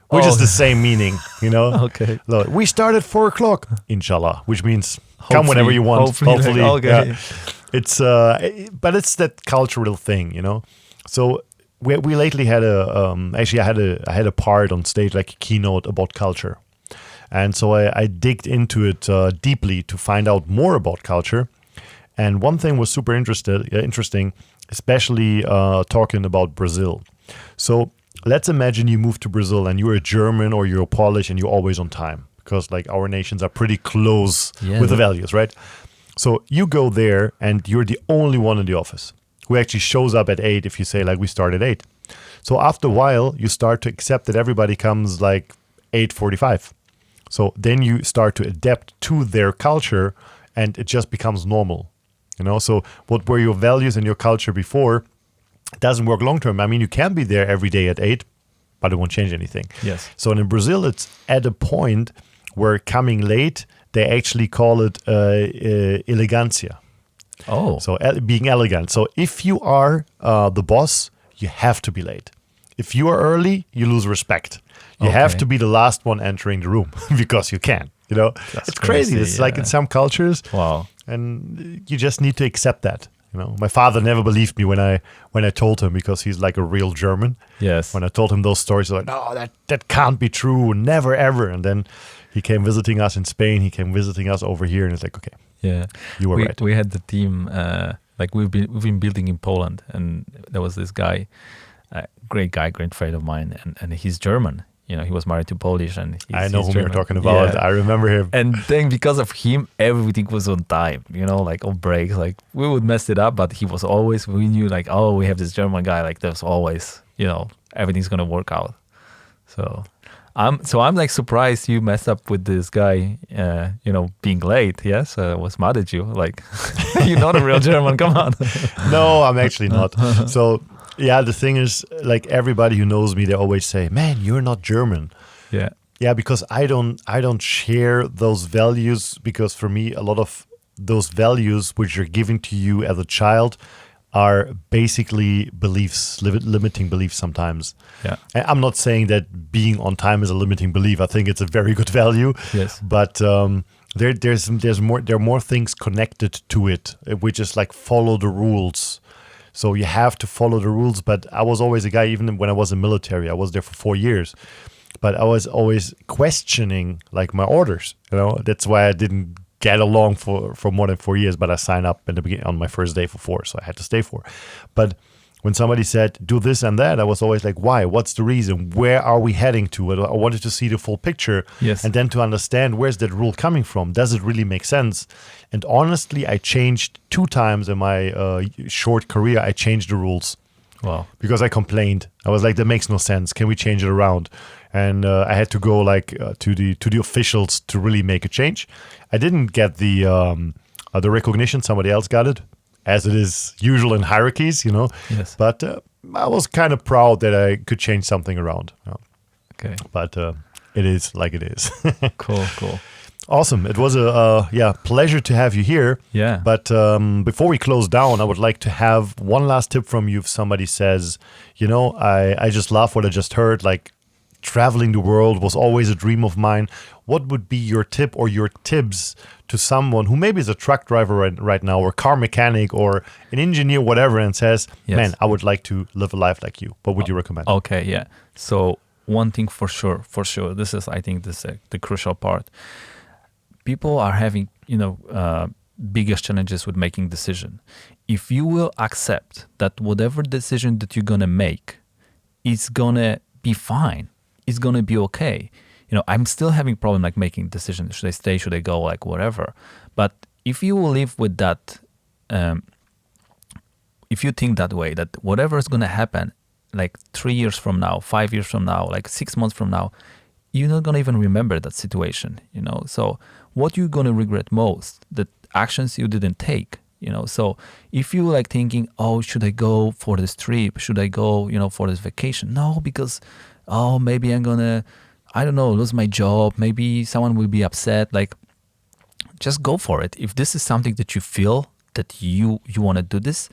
which is the same meaning, Okay. Look, we start at 4:00, inshallah, which means come whenever you want. Hopefully. Okay. Yeah. It's, but it's that cultural thing, So we lately had I had a part on stage, like a keynote about culture. And so I digged into it deeply to find out more about culture. And one thing was super interesting, especially talking about Brazil. So let's imagine you move to Brazil and you're a German or you're a Polish and you're always on time because like our nations are pretty close with the values, right? So you go there and you're the only one in the office who actually shows up at 8 if you say like we start at 8. So after a while, you start to accept that everybody comes like 8:45. So then you start to adapt to their culture and it just becomes normal. So what were your values and your culture before doesn't work long term. I mean, you can be there every day at 8, but it won't change anything. Yes. So in Brazil, it's at a point where coming late, they actually call it elegancia. Oh. So being elegant. So if you are the boss, you have to be late. If you are early, you lose respect. You have to be the last one entering the room because you can. That's it's crazy. It's like in some cultures. Wow. And you just need to accept that. My father never believed me when I told him because he's like a real German. Yes. When I told him those stories, he's like, no, that can't be true. Never, ever. And then he came visiting us in Spain. He came visiting us over here. And it's like, okay, you were right. We had the team, like we've been building in Poland. And there was this guy, great friend of mine. And he's German. he was married to Polish, and I know whom German. you're talking about. Yeah. I remember him. And then because of him, everything was on time, like on breaks. Like we would mess it up, but he was always, we knew like, oh, we have this German guy. Like there's always, everything's going to work out. So I'm like surprised you messed up with this guy, being late. Yes. I was mad at you. Like, you're not a real German. Come on. No, I'm actually not. So yeah, the thing is, like everybody who knows me, they always say, man, you're not German. Yeah. Yeah, because I don't share those values, because for me, a lot of those values which are given to you as a child are basically beliefs, limiting beliefs sometimes. Yeah. And I'm not saying that being on time is a limiting belief. I think it's a very good value. Yes. But there are more things connected to it, which is like follow the rules. So you have to follow the rules. But I was always a guy, even when I was in military, I was there for 4 years. But I was always questioning like my orders. That's why I didn't get along for more than 4 years. But I signed up in the beginning on my first day for 4, so I had to stay 4. But when somebody said do this and that, I was always like, why? What's the reason? Where are we heading to? I wanted to see the full picture, yes. And then to understand where's that rule coming from. Does it really make sense? And honestly, I changed 2 times in my short career. I changed the rules. Wow. Because I complained. I was like, that makes no sense. Can we change it around? And I had to go like to the officials to really make a change. I didn't get the recognition. Somebody else got it, as it is usual in hierarchies, Yes. But I was kind of proud that I could change something around. Okay. But it is like it is. Cool. Awesome. It was a pleasure to have you here. Yeah. But before we close down, I would like to have one last tip from you. If somebody says, I just love what I just heard, like traveling the world was always a dream of mine. What would be your tip or your tips to someone who maybe is a truck driver right now, or car mechanic, or an engineer, whatever, and says, yes. Man, I would like to live a life like you. What would you recommend? Okay, yeah. So one thing for sure, I think this is the crucial part. People are having, biggest challenges with making decision. If you will accept that whatever decision that you're going to make is going to be fine, it's going to be okay. I'm still having problem like making decisions. Should I stay? Should I go? Like whatever. But if you will live with that, if you think that way, that whatever is going to happen, like 3 years from now, 5 years from now, like 6 months from now, you're not going to even remember that situation, So what you're going to regret most, the actions you didn't take, So if you like thinking, oh, should I go for this trip? Should I go, for this vacation? No, because, maybe I'm going to, I don't know, lose my job. Maybe someone will be upset. Like, just go for it. If this is something that you feel that you want to do this,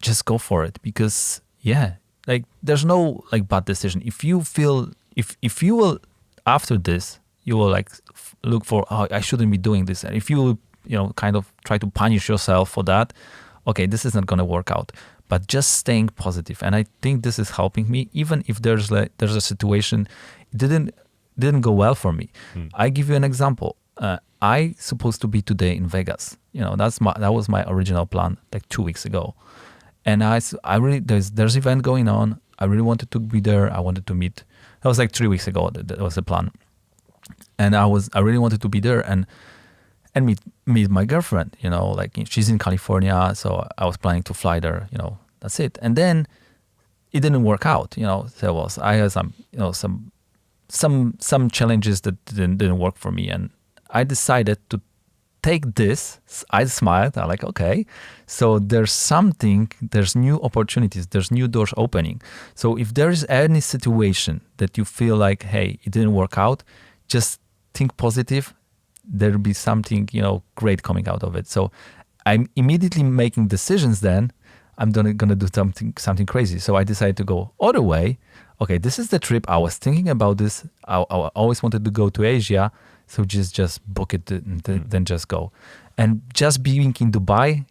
just go for it. Because, yeah, like there's no like bad decision. If you feel, if you will, after this, you will like look for, I shouldn't be doing this. And if you will, kind of try to punish yourself for that, okay, this is not going to work out. But just staying positive. And I think this is helping me, even if there's a situation, it didn't go well for me. I give you an example. I supposed to be today in Vegas. That was my original plan like 2 weeks ago. And I really, there's event going on. I really wanted to be there. I wanted to meet. That was like 3 weeks ago. That was the plan. And I really wanted to be there and meet my girlfriend, like she's in California. So I was planning to fly there, that's it. And then it didn't work out, so I had some challenges that didn't work for me. And I decided to take this. I smiled. I'm like, okay, so there's new opportunities, there's new doors opening. So if there is any situation that you feel like, hey, it didn't work out, just think positive. There'll be something, great coming out of it. So I'm immediately making decisions then. I'm gonna do something crazy. So I decided to go other way. Okay, this is the trip. I was thinking about this. I always wanted to go to Asia. So just book it and then just go. And just being in Dubai,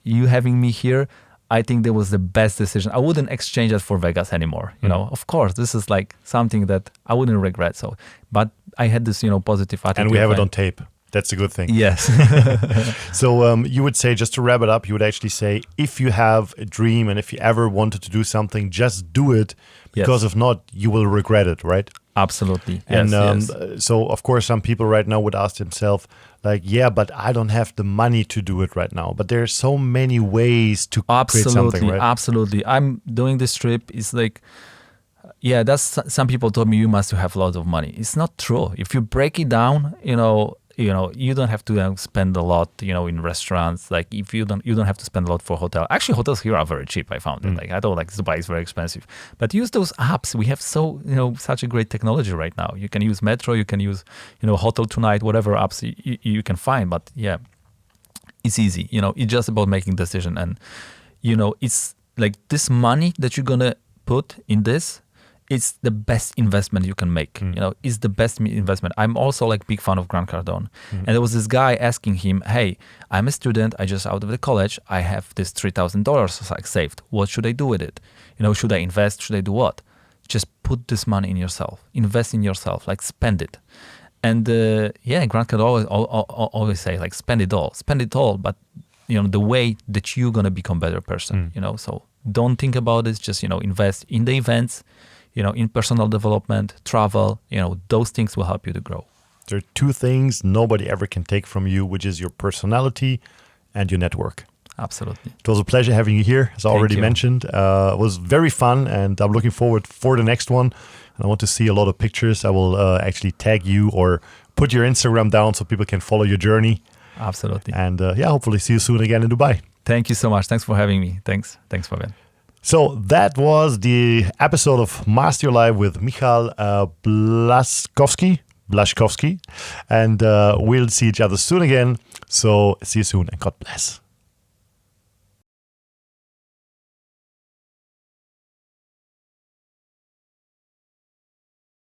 you having me here, I think that was the best decision. I wouldn't exchange it for Vegas anymore. Of course, this is like something that I wouldn't regret. So, but I had this, positive attitude. And we have it on tape. That's a good thing. Yes. So you would say, just to wrap it up, you would actually say, if you have a dream and if you ever wanted to do something, just do it. Because if not, you will regret it, right? Absolutely. And Yes. so, of course, some people right now would ask themselves, like, yeah, but I don't have the money to do it right now. But there's so many ways to create something, right? Absolutely. I'm doing this trip. It's like, yeah, that's some people told me you must have lots of money. It's not true. If you break it down, you don't have to spend a lot, in restaurants. Like if you don't have to spend a lot for hotel. Actually, hotels here are very cheap. I found it. Like I don't like Dubai is very expensive, but use those apps. We have such a great technology right now. You can use Metro, you can use, Hotel Tonight, whatever apps you can find. But yeah, it's easy. It's just about making decision, and it's like this money that you're gonna put in this. It's the best investment you can make. It's the best investment. I'm also like big fan of Grant Cardone. And there was this guy asking him, hey, I'm a student. I just out of the college. I have this $3,000 like saved. What should I do with it? Should I invest? Should I do what? Just put this money in yourself. Invest in yourself. Like spend it. And Grant Cardone always say like spend it all. But the way that you're gonna become a better person. So don't think about it. Just invest in the events. In personal development, travel, those things will help you to grow. There are two things nobody ever can take from you, which is your personality and your network. Absolutely. It was a pleasure having you here, as I already mentioned. It was very fun, and I'm looking forward for the next one. And I want to see a lot of pictures. I will actually tag you or put your Instagram down so people can follow your journey. Absolutely. And hopefully see you soon again in Dubai. Thank you so much. Thanks for having me. Thanks, Fabian. So that was the episode of Master Your Life with Michal Blaszkowski. And we'll see each other soon again. So see you soon and God bless.